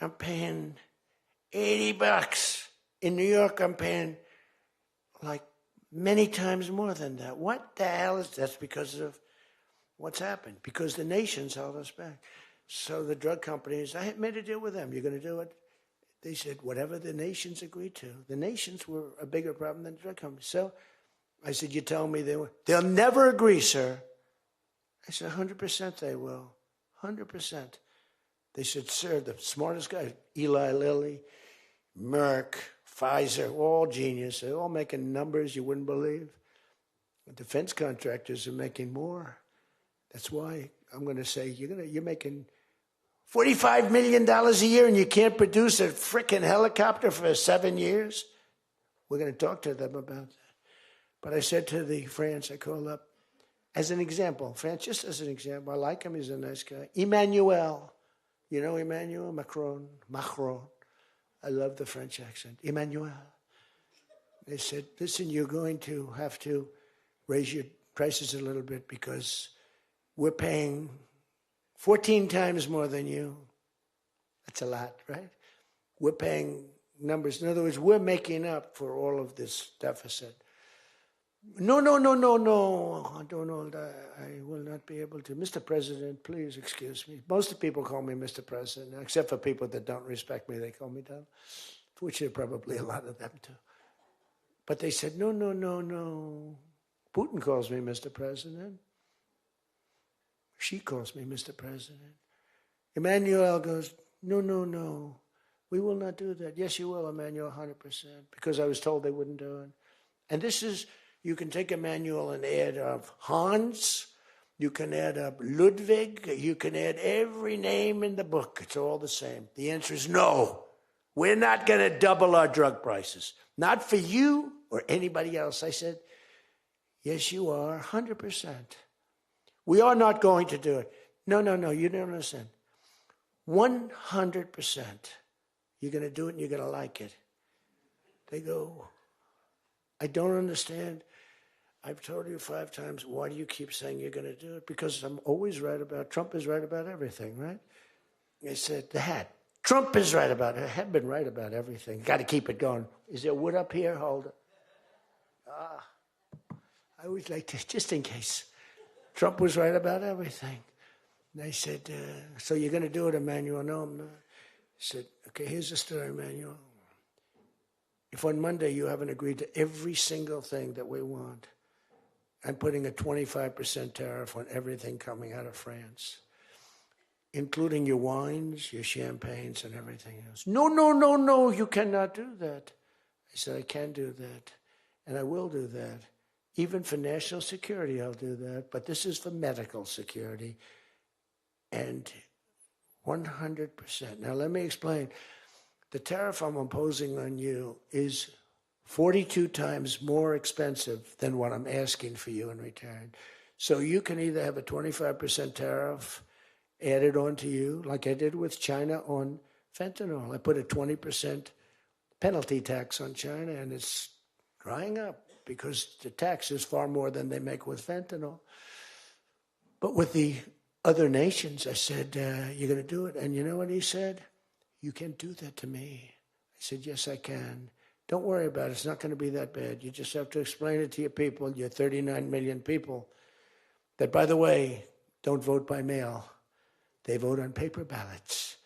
Speaker 1: I'm paying $80. In New York, I'm paying like many times more than that. What the hell is that? That's because of what's happened. Because the nations held us back. So the drug companies, I made a deal with them. You're going to do it? They said, whatever the nations agreed to. The nations were a bigger problem than the drug companies. So I said, you tell me they'll never agree, sir. I said, 100% they will. 100%. They said, sir, the smartest guy, Eli Lilly, Merck, Pfizer, all genius. They're all making numbers you wouldn't believe. The defense contractors are making more. That's why I'm going to say, you're making $45 million a year and you can't produce a frickin' helicopter for 7 years? We're going to talk to them about that. But I said to the France, I called up, as an example, France, just as an example, I like him, he's a nice guy. Emmanuel, you know Emmanuel Macron. I love the French accent. Emmanuel. They said, listen, you're going to have to raise your prices a little bit because we're paying 14 times more than you. That's a lot, right? We're paying numbers. In other words, we're making up for all of this deficit. No, Donald, I will not be able to. Mr. President, please excuse me. Most of the people call me Mr. President, except for people that don't respect me. They call me Donald, which are probably a lot of them too. But they said, no. Putin calls me Mr. President. She calls me Mr. President. Emmanuel goes, no. We will not do that. Yes, you will, Emmanuel, 100%. Because I was told they wouldn't do it. And this is, you can take Emmanuel and add up Hans. You can add up Ludwig. You can add every name in the book. It's all the same. The answer is no. We're not going to double our drug prices. Not for you or anybody else. I said, yes, you are, 100%. We are not going to do it. No, you don't understand. 100%. You're going to do it and you're going to like it. They go, I don't understand. I've told you 5 times, why do you keep saying you're going to do it? Because I'm always right about, Trump is right about everything, right? They said, the hat. Trump is right about it. I have been right about everything. Got to keep it going. Is there wood up here? Hold it. I always like to, just in case. Trump was right about everything. And they said, so you're going to do it, Emmanuel? No, I'm not. I said, okay, here's the story, Emmanuel. If on Monday you haven't agreed to every single thing that we want, I'm putting a 25% tariff on everything coming out of France, including your wines, your champagnes, and everything else. No, you cannot do that. I said, I can do that, and I will do that. Even for national security, I'll do that. But this is for medical security. And 100%. Now, let me explain. The tariff I'm imposing on you is 42 times more expensive than what I'm asking for you in return. So you can either have a 25% tariff added on to you, like I did with China on fentanyl. I put a 20% penalty tax on China, and it's drying up, because the tax is far more than they make with fentanyl. But with the other nations, I said, you're going to do it. And you know what he said? You can't do that to me. I said, yes, I can. Don't worry about it. It's not going to be that bad. You just have to explain it to your people, your 39 million people, that, by the way, don't vote by mail. They vote on paper ballots.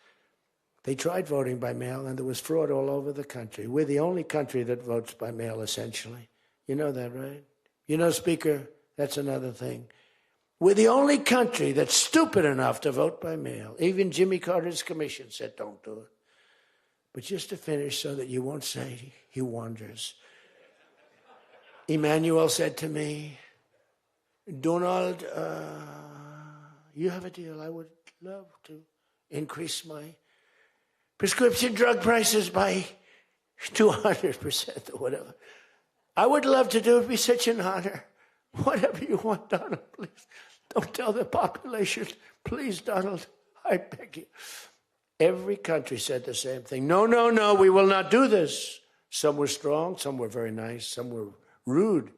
Speaker 1: They tried voting by mail, and there was fraud all over the country. We're the only country that votes by mail, essentially. You know that, right? You know, Speaker, that's another thing. We're the only country that's stupid enough to vote by mail. Even Jimmy Carter's commission said, don't do it. But just to finish so that you won't say he wanders. Emmanuel said to me, Donald, you have a deal. I would love to increase my prescription drug prices by 200% or whatever. I would love to do it. It'd be such an honor. Whatever you want, Donald, please. Don't tell the population. Please, Donald, I beg you. Every country said the same thing. No, no, no, we will not do this. Some were strong, some were very nice, some were rude.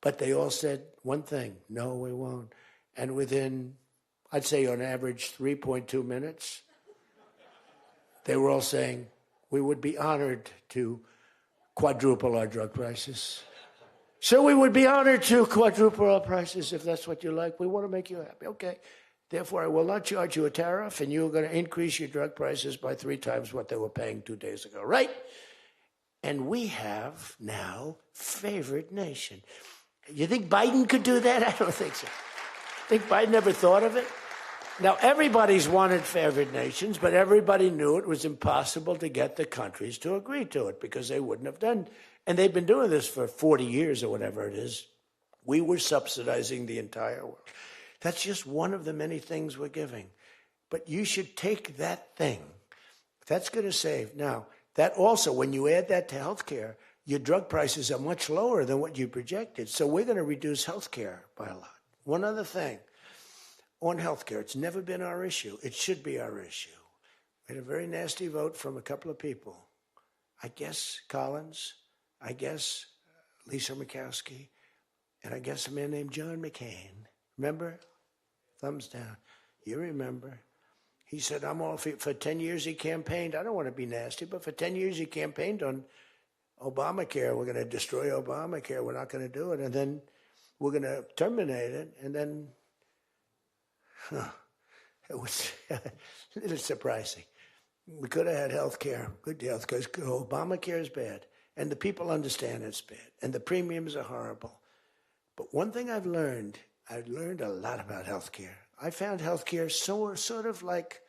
Speaker 1: But they all said one thing, no, we won't. And within, I'd say on average, 3.2 minutes, they were all saying, we would be honored to quadruple our drug prices. So we would be honored to quadruple our prices if that's what you like. We want to make you happy. Okay. Therefore, I will not charge you a tariff, and you're going to increase your drug prices by 3 times what they were paying 2 days ago, right? And we have now favored nation. You think Biden could do that? I don't think so. Think Biden ever thought of it? Now, everybody's wanted favored nations, but everybody knew it was impossible to get the countries to agree to it because they wouldn't have done. And they've been doing this for 40 years or whatever it is. We were subsidizing the entire world. That's just one of the many things we're giving. But you should take that thing. That's going to save. Now, that also, when you add that to healthcare, your drug prices are much lower than what you projected. So we're going to reduce healthcare by a lot. One other thing. On healthcare, it's never been our issue. It should be our issue. We had a very nasty vote from a couple of people. I guess Collins, I guess Lisa Murkowski, and I guess a man named John McCain. Remember? Thumbs down. You remember. He said, I'm all for 10 years he campaigned. I don't want to be nasty, but for 10 years he campaigned on Obamacare. We're going to destroy Obamacare. We're not going to do it. And then we're going to terminate it. And then, it was a little surprising. We could have had health care, good health care. Obamacare is bad. And the people understand it's bad. And the premiums are horrible. But one thing I've learned a lot about healthcare. I found healthcare sort of like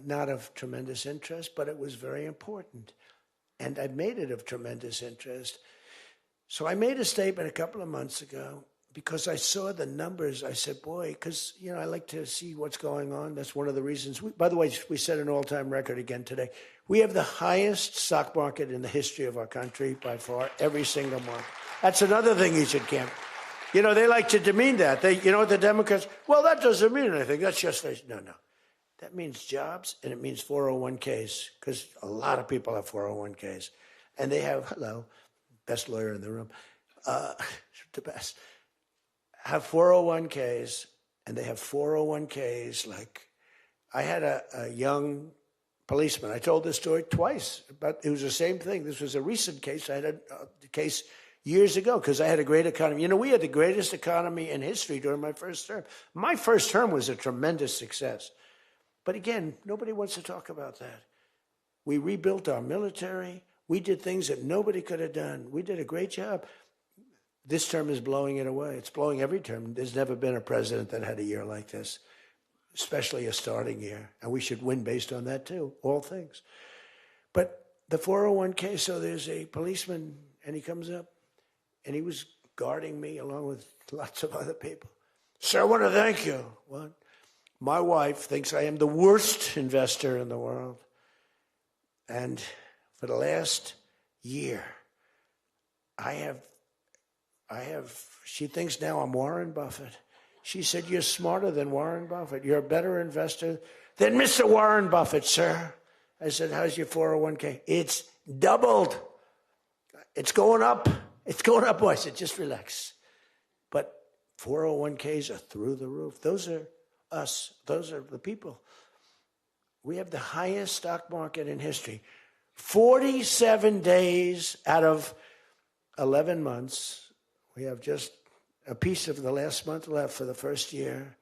Speaker 1: not of tremendous interest, but it was very important. And I made it of tremendous interest. So I made a statement a couple of months ago because I saw the numbers. I said, boy, because, I like to see what's going on. That's one of the reasons. By the way, we set an all-time record again today. We have the highest stock market in the history of our country by far, every single month. That's another thing you should camp. They like to demean that. The Democrats, well, that doesn't mean anything. That's just, no. That means jobs, and it means 401ks, because a lot of people have 401ks. And they have, best lawyer in the room, the best, have 401ks, and they have 401ks like, I had a young policeman. I told this story twice, but it was the same thing. This was a recent case. I had a case years ago, because I had a great economy. We had the greatest economy in history during my first term. My first term was a tremendous success. But again, nobody wants to talk about that. We rebuilt our military. We did things that nobody could have done. We did a great job. This term is blowing it away. It's blowing every term. There's never been a president that had a year like this, especially a starting year. And we should win based on that too, all things. But the 401k, so there's a policeman, and he comes up, and he was guarding me along with lots of other people. Sir, I want to thank you. What? My wife thinks I am the worst investor in the world. And for the last year, she thinks now I'm Warren Buffett. She said, you're smarter than Warren Buffett. You're a better investor than Mr. Warren Buffett, sir. I said, how's your 401k? It's doubled. It's going up. It's going up. I said, just relax. But 401ks are through the roof. Those are us. Those are the people. We have the highest stock market in history. 47 days out of 11 months. We have just a piece of the last month left for the first year.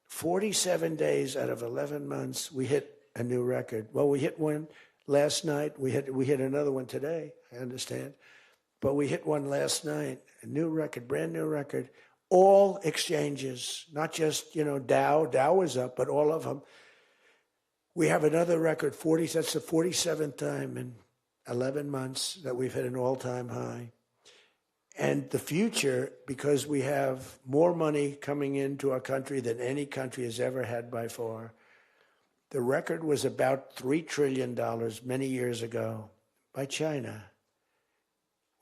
Speaker 1: 47 days out of 11 months, we hit a new record. Well, we hit one last night. We hit another one today, I understand. But we hit one last night, a new record, brand new record. All exchanges, not just, Dow was up, but all of them. We have another record, 40, that's the 47th time in 11 months that we've hit an all-time high. And the future, because we have more money coming into our country than any country has ever had by far. The record was about $3 trillion many years ago by China.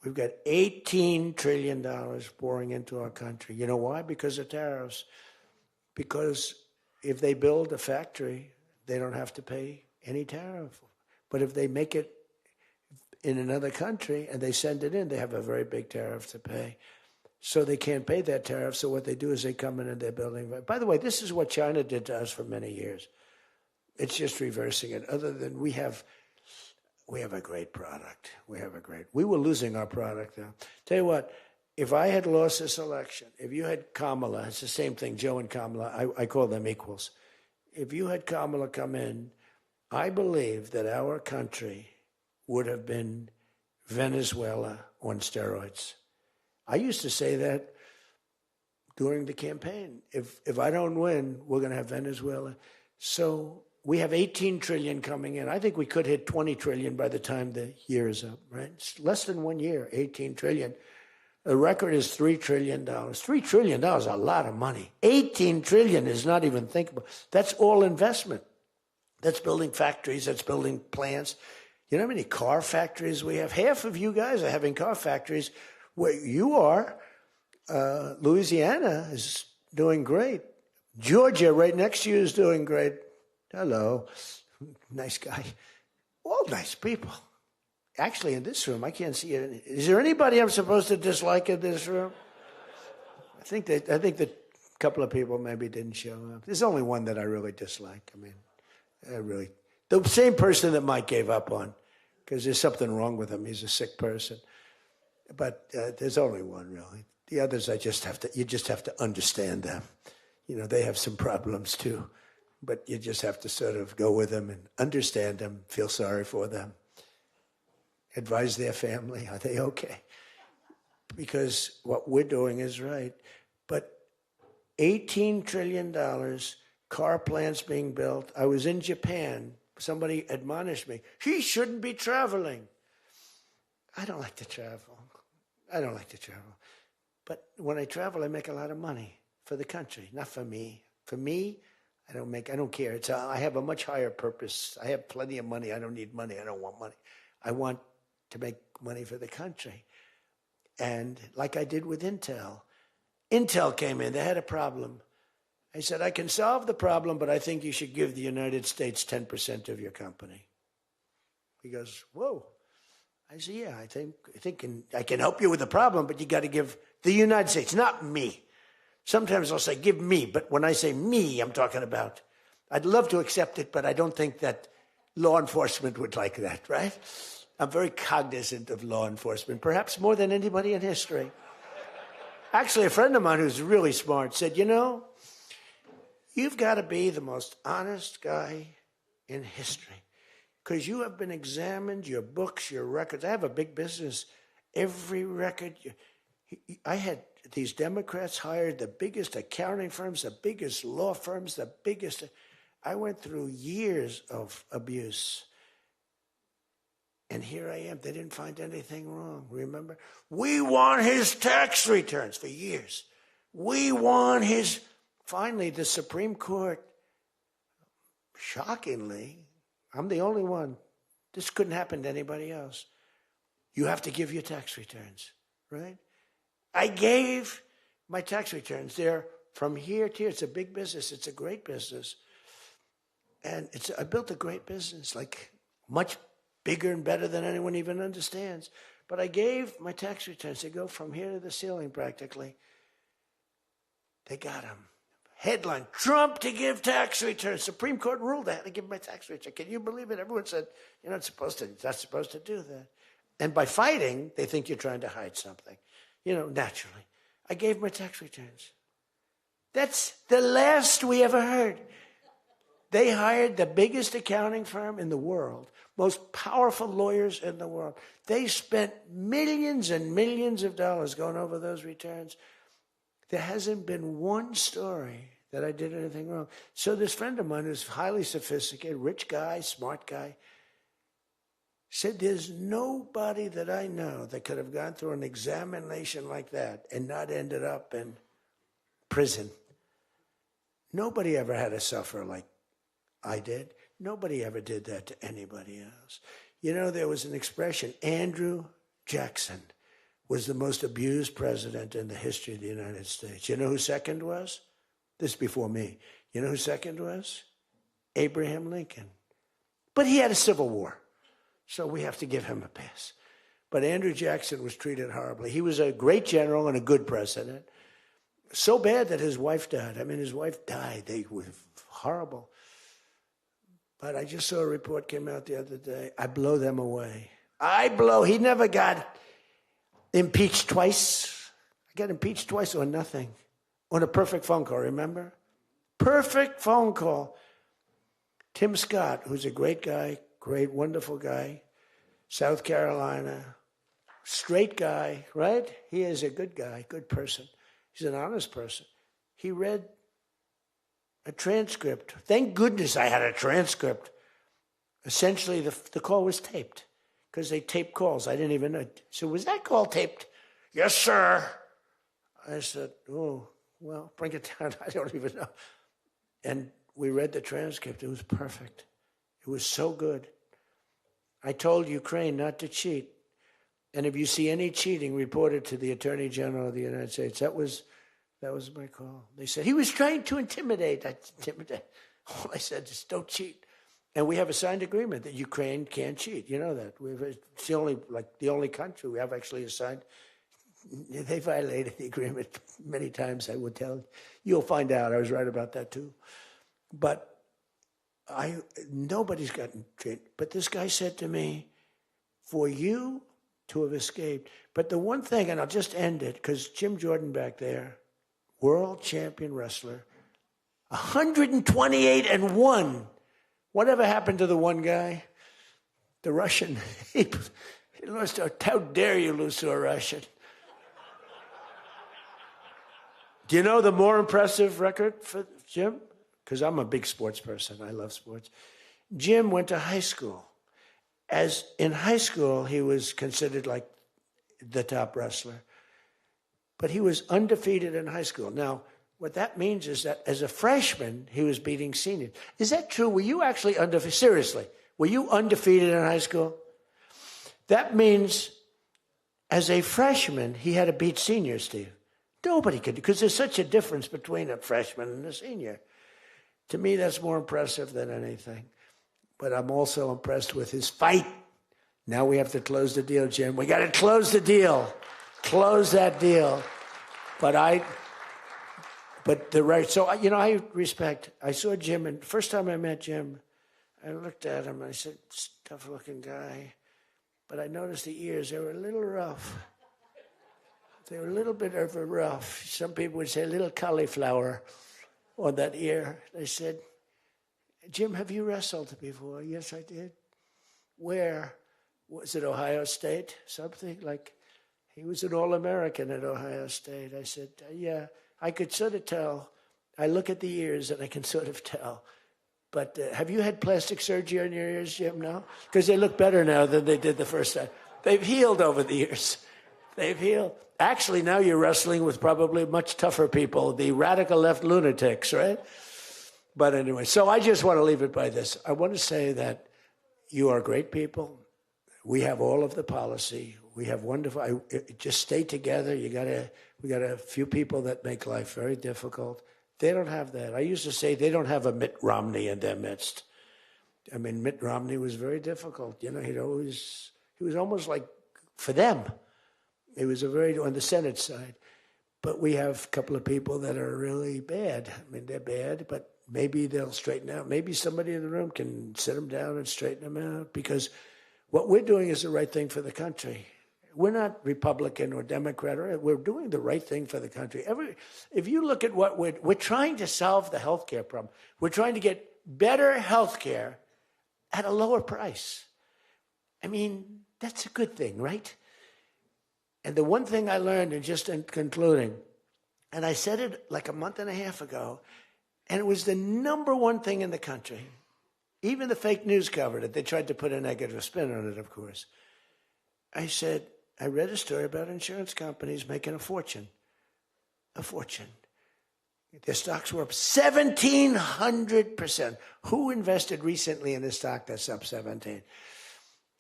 Speaker 1: We've got $18 trillion pouring into our country. You know why? Because of tariffs. Because if they build a factory, they don't have to pay any tariff. But if they make it in another country and they send it in, they have a very big tariff to pay. So they can't pay that tariff. So what they do is they come in and they're building. By the way, this is what China did to us for many years. It's just reversing it. Other than we have a great product. We were losing our product now. Tell you what, if I had lost this election, if you had Kamala, it's the same thing, Joe and Kamala, I call them equals. If you had Kamala come in, I believe that our country would have been Venezuela on steroids. I used to say that during the campaign. If I don't win, we're going to have Venezuela. So we have 18 trillion coming in. I think we could hit 20 trillion by the time the year is up, right? It's less than 1 year, 18 trillion. The record is $3 trillion. $3 trillion is a lot of money. 18 trillion is not even thinkable. That's all investment. That's building factories. That's building plants. You know how many car factories we have? Half of you guys are having car factories where you are. Louisiana is doing great. Georgia, right next to you, is doing great. Hello. Nice guy. All nice people. Actually, in this room, I can't see it. Is there anybody I'm supposed to dislike in this room? I think that a couple of people maybe didn't show up. There's only one that I really dislike. I mean, the same person that Mike gave up on, because there's something wrong with him. He's a sick person. But there's only one, really. The others, you just have to understand them. You know, they have some problems too. But you just have to sort of go with them and understand them, feel sorry for them. Advise their family, are they okay? Because what we're doing is right. But $18 trillion, car plants being built. I was in Japan. Somebody admonished me, he shouldn't be traveling. I don't like to travel. But when I travel, I make a lot of money for the country, not for me. For me, I don't care. I have a much higher purpose. I have plenty of money. I don't need money. I don't want money. I want to make money for the country. And like I did with Intel. Intel came in. They had a problem. I said, I can solve the problem, but I think you should give the United States 10% of your company. He goes, whoa. I said, yeah, I think I can help you with the problem, but you got to give the United States, not me. Sometimes I'll say, give me, but when I say me, I'm talking about, I'd love to accept it, but I don't think that law enforcement would like that, right? I'm very cognizant of law enforcement, perhaps more than anybody in history. Actually, a friend of mine who's really smart said, you know, you've got to be the most honest guy in history because you have been examined, your books, your records. I have a big business. Every record, I had these Democrats hired the biggest accounting firms, the biggest law firms, the biggest. I went through years of abuse. And here I am. They didn't find anything wrong. Remember? We want his tax returns for years. We want his. Finally, the Supreme Court, shockingly, I'm the only one. This couldn't happen to anybody else. You have to give your tax returns, right? I gave my tax returns. They're from here to here. It's a big business. It's a great business. And I built a great business, like much bigger and better than anyone even understands. But I gave my tax returns. They go from here to the ceiling practically. They got them. Headline, Trump to give tax returns. Supreme Court ruled I had to give my tax return. Can you believe it? Everyone said, you're not supposed to do that. And by fighting, they think you're trying to hide something. You know, naturally. I gave my tax returns. That's the last we ever heard. They hired the biggest accounting firm in the world, most powerful lawyers in the world. They spent millions and millions of dollars going over those returns. There hasn't been one story that I did anything wrong. So this friend of mine who's highly sophisticated, rich guy, smart guy, said there's nobody that I know that could have gone through an examination like that and not ended up in prison. Nobody ever had to suffer like I did. Nobody ever did that to anybody else. You know, there was an expression, Andrew Jackson was the most abused president in the history of the United States. You know who second was? This is before me. You know who second was? Abraham Lincoln. But he had a civil war, so we have to give him a pass. But Andrew Jackson was treated horribly. He was a great general and a good president. So bad that his wife died. I mean, his wife died. They were horrible. But I just saw a report came out the other day. I blow them away. He never got impeached twice. I got impeached twice on nothing. On a perfect phone call, remember? Perfect phone call. Tim Scott, who's a great guy, great, wonderful guy, South Carolina, straight guy, right? He is a good guy, good person. He's an honest person. He read a transcript. Thank goodness I had a transcript. Essentially, the call was taped because they tape calls. I didn't even know. So was that call taped? Yes, sir. I said, oh, well, bring it down. I don't even know. And we read the transcript. It was perfect. It was so good. I told Ukraine not to cheat. And if you see any cheating, report it to the Attorney General of the United States. That was my call. They said, he was trying to intimidate. All I said is, don't cheat. And we have a signed agreement that Ukraine can't cheat. You know that. It's the only country we have actually signed. They violated the agreement many times, I would tell you. You'll find out. I was right about that, too. But nobody's gotten treated. But this guy said to me, for you to have escaped. But the one thing, and I'll just end it, because Jim Jordan back there, world champion wrestler, 128-1. Whatever happened to the one guy? The Russian. He lost. How dare you lose to a Russian? Do you know the more impressive record for Jim? Because I'm a big sports person. I love sports. Jim went to high school. As in high school, he was considered like the top wrestler. But he was undefeated in high school. Now, what that means is that as a freshman, he was beating seniors. Is that true? Were you actually undefeated? Seriously, were you undefeated in high school? That means as a freshman, he had to beat seniors, Steve. Nobody could, because there's such a difference between a freshman and a senior. To me, that's more impressive than anything. But I'm also impressed with his fight. Now we have to close the deal, Jim. We got to close the deal. Close that deal. So, I respect. I saw Jim, and the first time I met Jim, I looked at him, and I said, tough-looking guy. But I noticed the ears, they were a little rough. They were a little bit of a rough. Some people would say a little cauliflower on that ear. They said, Jim, have you wrestled before? Yes, I did. Where? Was it Ohio State? Something like, he was an All-American at Ohio State. I said, yeah, I could sort of tell. I look at the ears and I can sort of tell. But have you had plastic surgery on your ears, Jim, now? Because they look better now than they did the first time. They've healed over the years. They've healed. Actually, now you're wrestling with probably much tougher people, the radical left lunatics, right? But anyway, so I just want to leave it by this. I want to say that you are great people. We have all of the policy. We have wonderful. Just stay together. We got a few people that make life very difficult. They don't have that. I used to say they don't have a Mitt Romney in their midst. I mean, Mitt Romney was very difficult. You know, he was almost like, for them, he was on the Senate side. But we have a couple of people that are really bad. I mean, they're bad, but maybe they'll straighten out. Maybe somebody in the room can sit them down and straighten them out, because what we're doing is the right thing for the country. We're not Republican or Democrat. We're doing the right thing for the country. If you look at what we're trying to solve the health care problem. We're trying to get better health care at a lower price. I mean, that's a good thing, right? And the one thing I learned, and just in concluding, and I said it like a month and a half ago, And it was the number one thing in the country. Even the fake news covered it. They tried to put a negative spin on it, of course. I said, I read a story about insurance companies making a fortune. A fortune. Their stocks were up 1,700%. Who invested recently in a stock that's up 17?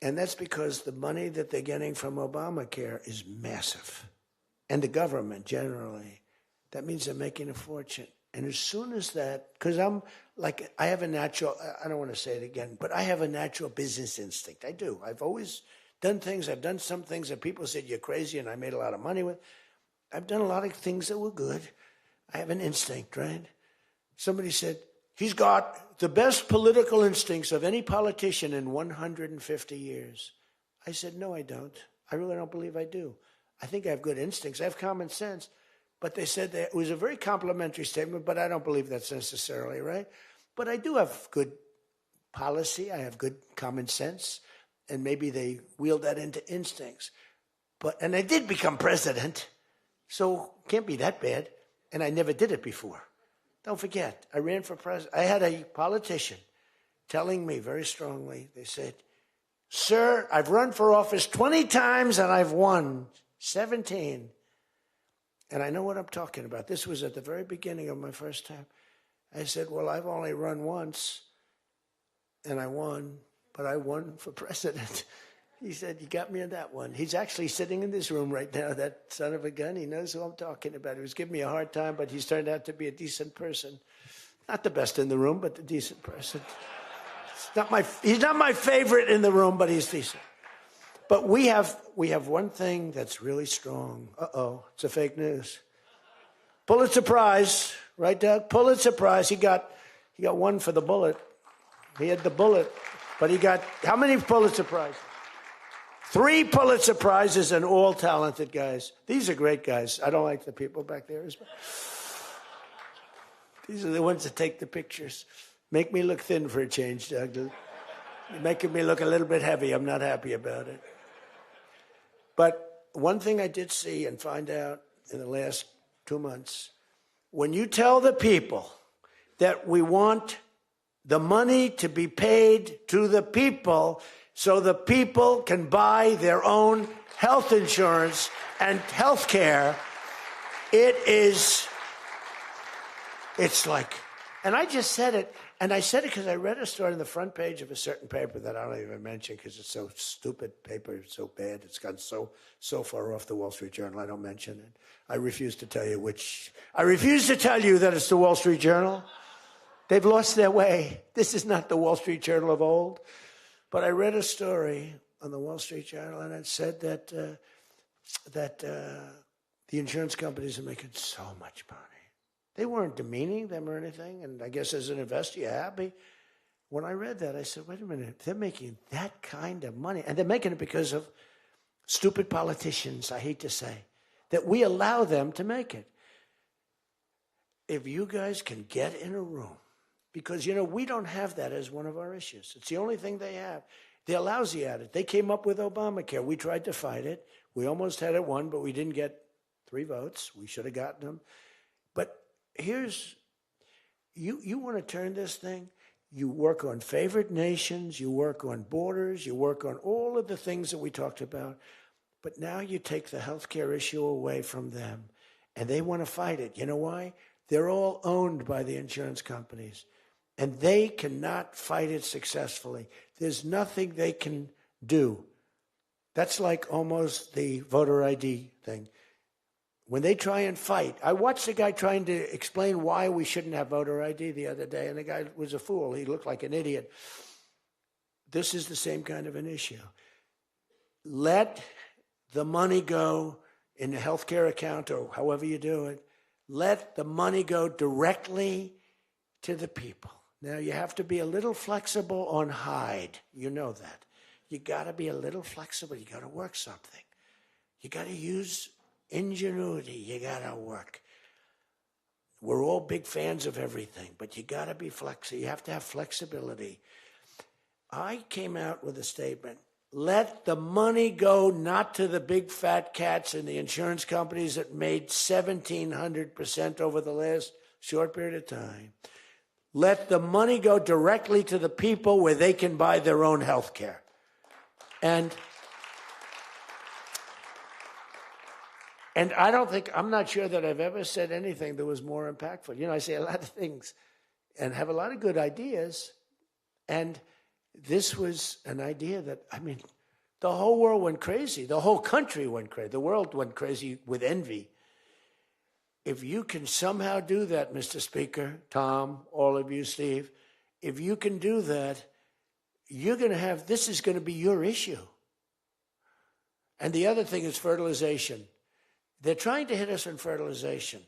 Speaker 1: And that's because the money that they're getting from Obamacare is massive. And the government generally. That means they're making a fortune. And as soon as that, because I have a natural, I don't want to say it again, but I have a natural business instinct. I do. I've always done things. I've done some things that people said, you're crazy, and I made a lot of money with. I've done a lot of things that were good. I have an instinct, right? Somebody said, he's got the best political instincts of any politician in 150 years. I said, no, I don't. I really don't believe I do. I think I have good instincts. I have common sense. But they said that it was a very complimentary statement, but I don't believe that's necessarily right. But I do have good policy. I have good common sense. And maybe they wheeled that into instincts. And I did become president, so can't be that bad. And I never did it before. Don't forget, I ran for president. I had a politician telling me very strongly, they said, sir, I've run for office 20 times and I've won 17. And I know what I'm talking about. This was at the very beginning of my first time. I said, well, I've only run once, and I won, but I won for president. He said, you got me in that one. He's actually sitting in this room right now, that son of a gun. He knows who I'm talking about. He was giving me a hard time, but he's turned out to be a decent person. Not the best in the room, but a decent person. He's not my favorite in the room, but he's decent. But we have one thing that's really strong. Uh-oh, it's a fake news. Pulitzer Prize, right, Doug? Pulitzer Prize. He got one for the bullet. He had the bullet, but he got how many Pulitzer Prizes? 3 Pulitzer Prizes, and all talented guys. These are great guys. I don't like the people back there as well. These are the ones that take the pictures. Make me look thin for a change, Doug. You're making me look a little bit heavy. I'm not happy about it. But one thing I did see and find out in the last 2 months, when you tell the people that we want the money to be paid to the people so the people can buy their own health insurance and health care, it's like, and I just said it. And I said it because I read a story on the front page of a certain paper that I don't even mention because it's so stupid paper, it's so bad, it's gone so far off the Wall Street Journal, I don't mention it. I refuse to tell you that it's the Wall Street Journal. They've lost their way. This is not the Wall Street Journal of old. But I read a story on the Wall Street Journal, and it said that the insurance companies are making so much money. They weren't demeaning them or anything, and I guess as an investor, you're happy. When I read that, I said, wait a minute, they're making that kind of money, and they're making it because of stupid politicians, I hate to say, that we allow them to make it. If you guys can get in a room, because, we don't have that as one of our issues. It's the only thing they have. They're lousy at it. They came up with Obamacare. We tried to fight it. We almost had it won, but we didn't get 3 votes. We should have gotten them. But here's, you want to turn this thing, you work on favored nations, you work on borders, you work on all of the things that we talked about, but now you take the healthcare issue away from them, and they want to fight it. You know why? They're all owned by the insurance companies, and they cannot fight it successfully. There's nothing they can do. That's like almost the voter ID thing. When they try and fight, I watched a guy trying to explain why we shouldn't have voter ID the other day, and the guy was a fool. He looked like an idiot. This is the same kind of an issue. Let the money go in the healthcare account or however you do it. Let the money go directly to the people. Now, you have to be a little flexible on Hyde. You know that. You got to be a little flexible. You got to work something. You got to use ingenuity. You got to work. We're all big fans of everything, but you got to be flexible. You have to have flexibility. I came out with a statement. Let the money go not to the big fat cats and the insurance companies that made 1,700% over the last short period of time. Let the money go directly to the people where they can buy their own health care. And I'm not sure that I've ever said anything that was more impactful. You know, I say a lot of things and have a lot of good ideas. And this was an idea that, I mean, the whole world went crazy. The whole country went crazy. The world went crazy with envy. If you can somehow do that, Mr. Speaker, Tom, all of you, Steve, if you can do that, you're going to have, this is going to be your issue. And the other thing is fertilization. They're trying to hit us on fertilization.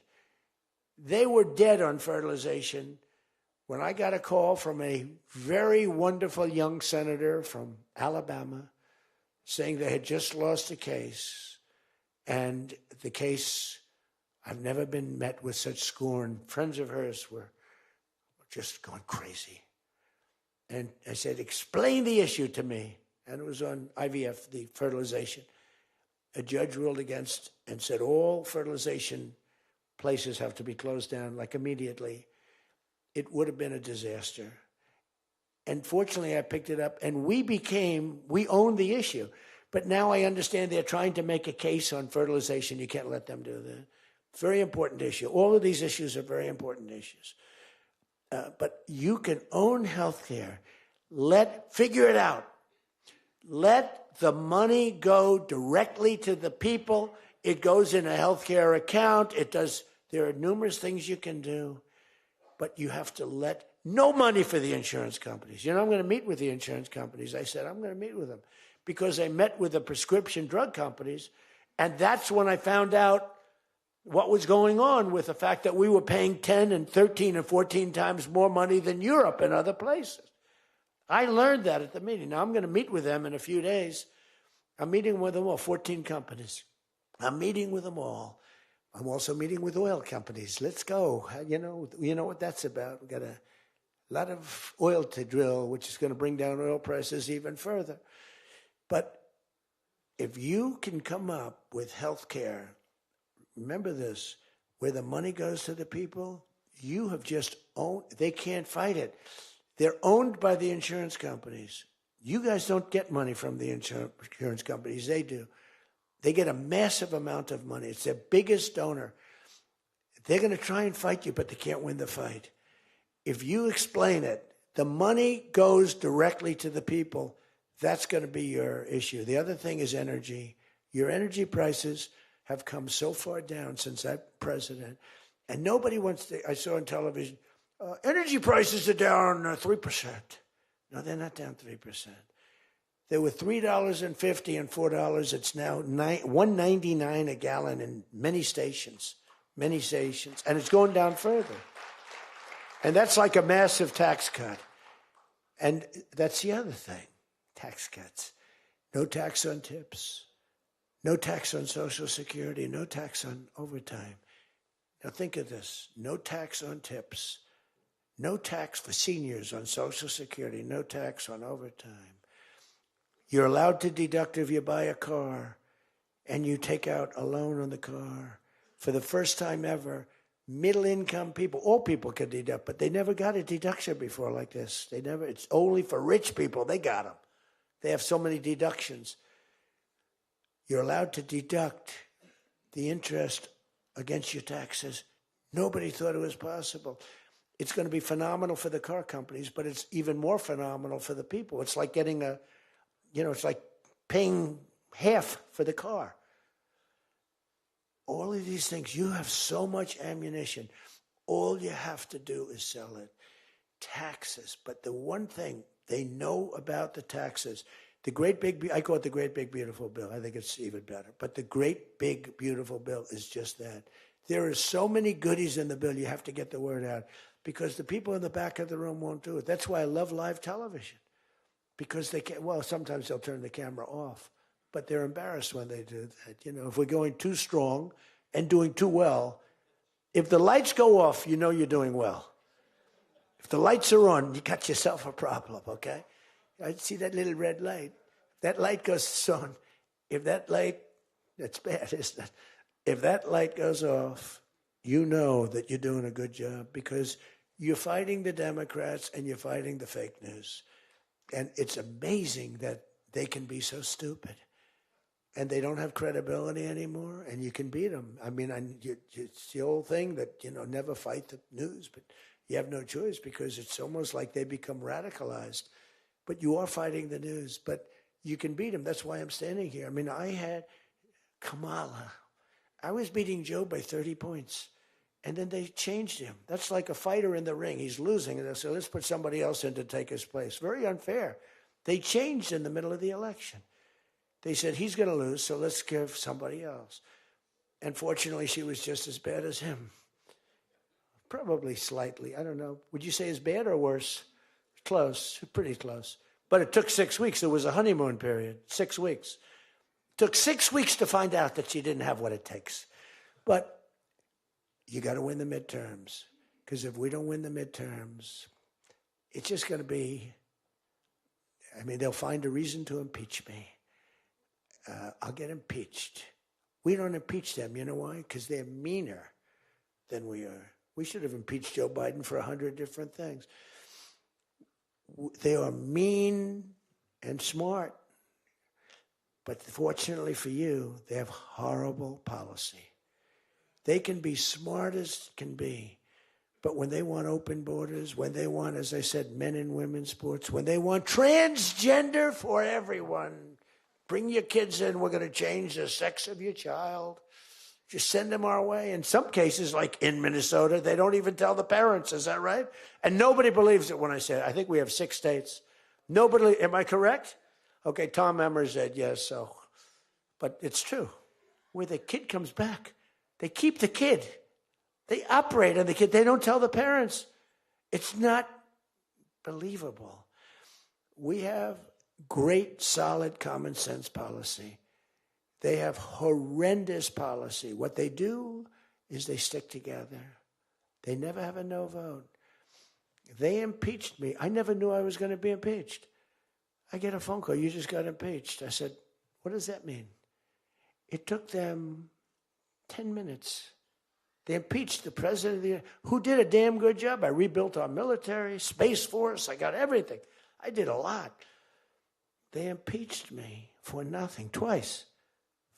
Speaker 1: They were dead on fertilization when I got a call from a very wonderful young senator from Alabama saying they had just lost a case. And the case, I've never been met with such scorn. Friends of hers were just going crazy. And I said, explain the issue to me. And it was on IVF, the fertilization. A judge ruled against and said all fertilization places have to be closed down, like immediately. It would have been a disaster. And fortunately, I picked it up, and we owned the issue. But now I understand they're trying to make a case on fertilization. You can't let them do that. Very important issue. All of these issues are very important issues. But you can own health care. Figure it out. Let the money go directly to the people. It goes in a health care account. There are numerous things you can do. But you have to let no money for the insurance companies. You know, I'm going to meet with the insurance companies. I said, I'm going to meet with them because I met with the prescription drug companies. And that's when I found out what was going on with the fact that we were paying 10 and 13 and 14 times more money than Europe and other places. I learned that at the meeting. Now I'm going to meet with them in a few days. I'm meeting with them all, 14 companies. I'm meeting with them all. I'm also meeting with oil companies. Let's go. You know what that's about. We've got a lot of oil to drill, which is going to bring down oil prices even further. But if you can come up with health care, remember this, where the money goes to the people, you have just owned, they can't fight it. They're owned by the insurance companies. You guys don't get money from the insurance companies. They do. They get a massive amount of money. It's their biggest donor. They're going to try and fight you, but they can't win the fight. If you explain it, the money goes directly to the people. That's going to be your issue. The other thing is energy. Your energy prices have come so far down since I'm president. And nobody wants to, I saw on television, energy prices are down 3%. No, they're not down 3%. They were $3.50 and $4. It's now $1.99 a gallon in many stations, and it's going down further. And that's like a massive tax cut. And that's the other thing, tax cuts. No tax on tips, no tax on Social Security, no tax on overtime. Now think of this, no tax on tips, no tax for seniors on Social Security, no tax on overtime. You're allowed to deduct if you buy a car and you take out a loan on the car. For the first time ever, middle-income people, all people can deduct, but they never got a deduction before like this. It's only for rich people. They got them. They have so many deductions. You're allowed to deduct the interest against your taxes. Nobody thought it was possible. It's going to be phenomenal for the car companies, but it's even more phenomenal for the people. It's like getting it's like paying half for the car. All of these things, you have so much ammunition. All you have to do is sell it. Taxes. But the one thing they know about the taxes, I call it the great big beautiful bill. I think it's even better. But the great big beautiful bill is just that. There are so many goodies in the bill, you have to get the word out. Because the people in the back of the room won't do it. That's why I love live television. Because they can't, sometimes they'll turn the camera off. But they're embarrassed when they do that. If we're going too strong and doing too well, if the lights go off, you know you're doing well. If the lights are on, you got yourself a problem, okay? I see that little red light. That light goes on. If that light, that's bad, isn't it? If that light goes off, you know that you're doing a good job because You're fighting the Democrats and you're fighting the fake news. And it's amazing that they can be so stupid. And they don't have credibility anymore, and you can beat them. I mean, it's the old thing that, never fight the news, but you have no choice because it's almost like they become radicalized. But you are fighting the news, but you can beat them. That's why I'm standing here. I mean, I had Kamala. I was beating Joe by 30 points, and then they changed him. That's like a fighter in the ring. He's losing, and they said, let's put somebody else in to take his place. Very unfair. They changed in the middle of the election. They said, he's going to lose, so let's give somebody else. And fortunately, she was just as bad as him. Probably slightly. I don't know. Would you say as bad or worse? Close. Pretty close. But it took 6 weeks. There was a honeymoon period. 6 weeks. It took 6 weeks to find out that she didn't have what it takes. But you got to win the midterms. Because if we don't win the midterms, it's just going to be, they'll find a reason to impeach me. I'll get impeached. We don't impeach them. You know why? Because they're meaner than we are. We should have impeached Joe Biden for 100 different things. They are mean and smart. But fortunately for you, they have horrible policy. They can be smart as can be. But when they want open borders, when they want, as I said, men and women's sports, when they want transgender for everyone, bring your kids in. We're going to change the sex of your child. Just send them our way. In some cases, like in Minnesota, they don't even tell the parents. Is that right? And nobody believes it when I say it. I think we have 6 states. Nobody, am I correct? Okay, Tom Emmer said yes, so. But it's true. Where the kid comes back, they keep the kid. They operate on the kid. They don't tell the parents. It's not believable. We have great, solid common sense policy. They have horrendous policy. What they do is they stick together. They never have a no vote. They impeached me. I never knew I was going to be impeached. I get a phone call. You just got impeached. I said, what does that mean? It took them 10 minutes. They impeached the president who did a damn good job. I rebuilt our military, Space Force. I got everything. I did a lot. They impeached me for nothing, twice,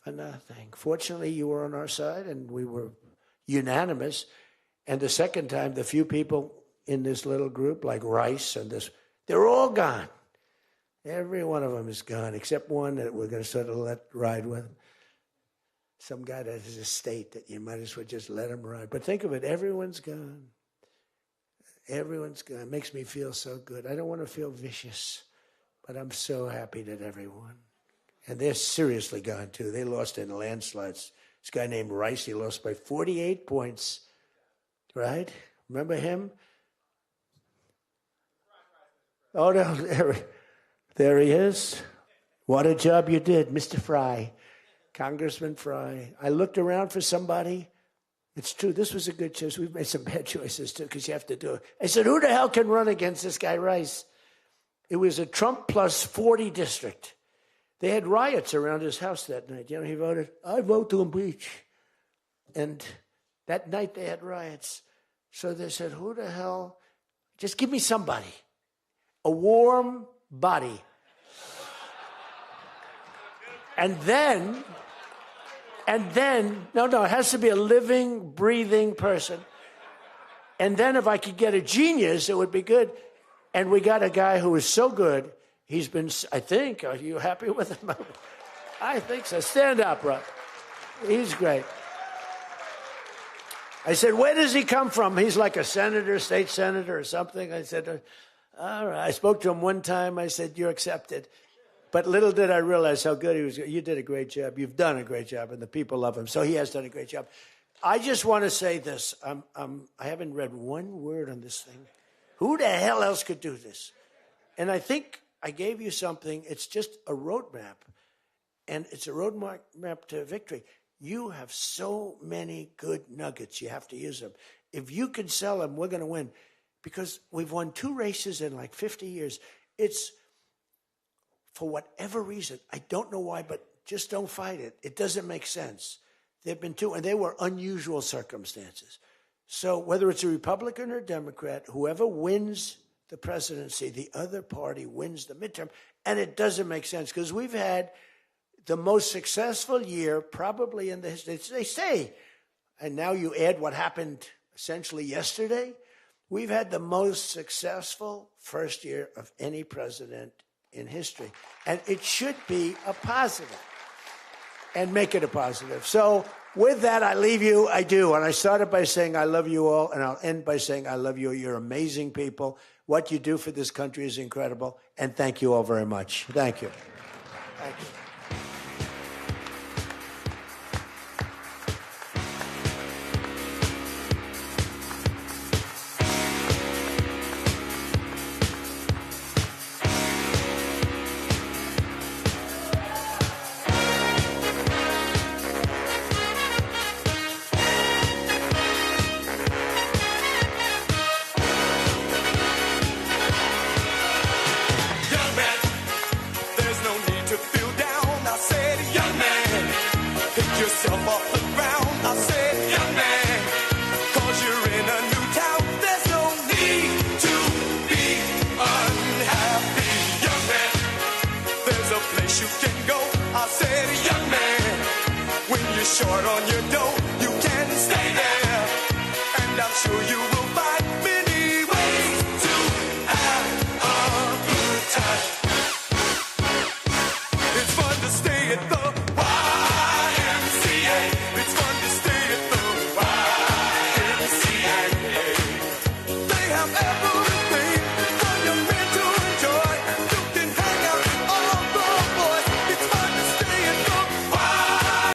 Speaker 1: for nothing. Fortunately, you were on our side, and we were unanimous. And the second time, the few people in this little group, like Rice and this, they're all gone. Every one of them is gone, except one that we're going to sort of let ride with. Some guy that has a state that you might as well just let him ride. But think of it, everyone's gone. Everyone's gone. It makes me feel so good. I don't want to feel vicious. But I'm so happy that everyone. And they're seriously gone, too. They lost in landslides. This guy named Rice, he lost by 48 points. Right? Remember him? Oh, no. There he is. What a job you did, Mr. Fry. Congressman Fry. I looked around for somebody. It's true. This was a good choice. We've made some bad choices, too, because you have to do it. I said, who the hell can run against this guy, Rice? It was a Trump plus 40 district. They had riots around his house that night. He voted, I vote to impeach. And that night they had riots. So they said, who the hell? Just give me somebody. A warm body. And then, no, it has to be a living, breathing person. And then if I could get a genius, it would be good. And we got a guy who is so good. He's been, I think, are you happy with him? I think so. Stand up, Rob. He's great. I said, where does he come from? He's like a senator, state senator or something. I said, all right. I spoke to him one time. I said, you're accepted. But little did I realize how good he was. You did a great job. You've done a great job, and the people love him. So he has done a great job. I just want to say this. I haven't read one word on this thing. Who the hell else could do this? And I think I gave you something. It's just a roadmap. And it's a roadmap to victory. You have so many good nuggets. You have to use them. If you can sell them, we're going to win. Because we've won 2 races in like 50 years. It's, for whatever reason, I don't know why, but just don't fight it. It doesn't make sense. There have been 2, and they were unusual circumstances. So whether it's a Republican or Democrat, whoever wins the presidency, the other party wins the midterm. And it doesn't make sense because we've had the most successful year probably in the history. They say, and now you add what happened essentially yesterday, we've had the most successful first year of any president in history. And it should be a positive and make it a positive. So with that, I leave you. I do. And I started by saying I love you all, and I'll end by saying I love you. You're amazing people. What you do for this country is incredible. And thank you all very much. Thank you. Thank you.
Speaker 2: Yourself off the ground, I said, young man, 'cause you're in a new town. There's no need to be unhappy, young man. There's a place you can go. I said, young man, when you're short on your dough, you can stay there, and I'm sure you will find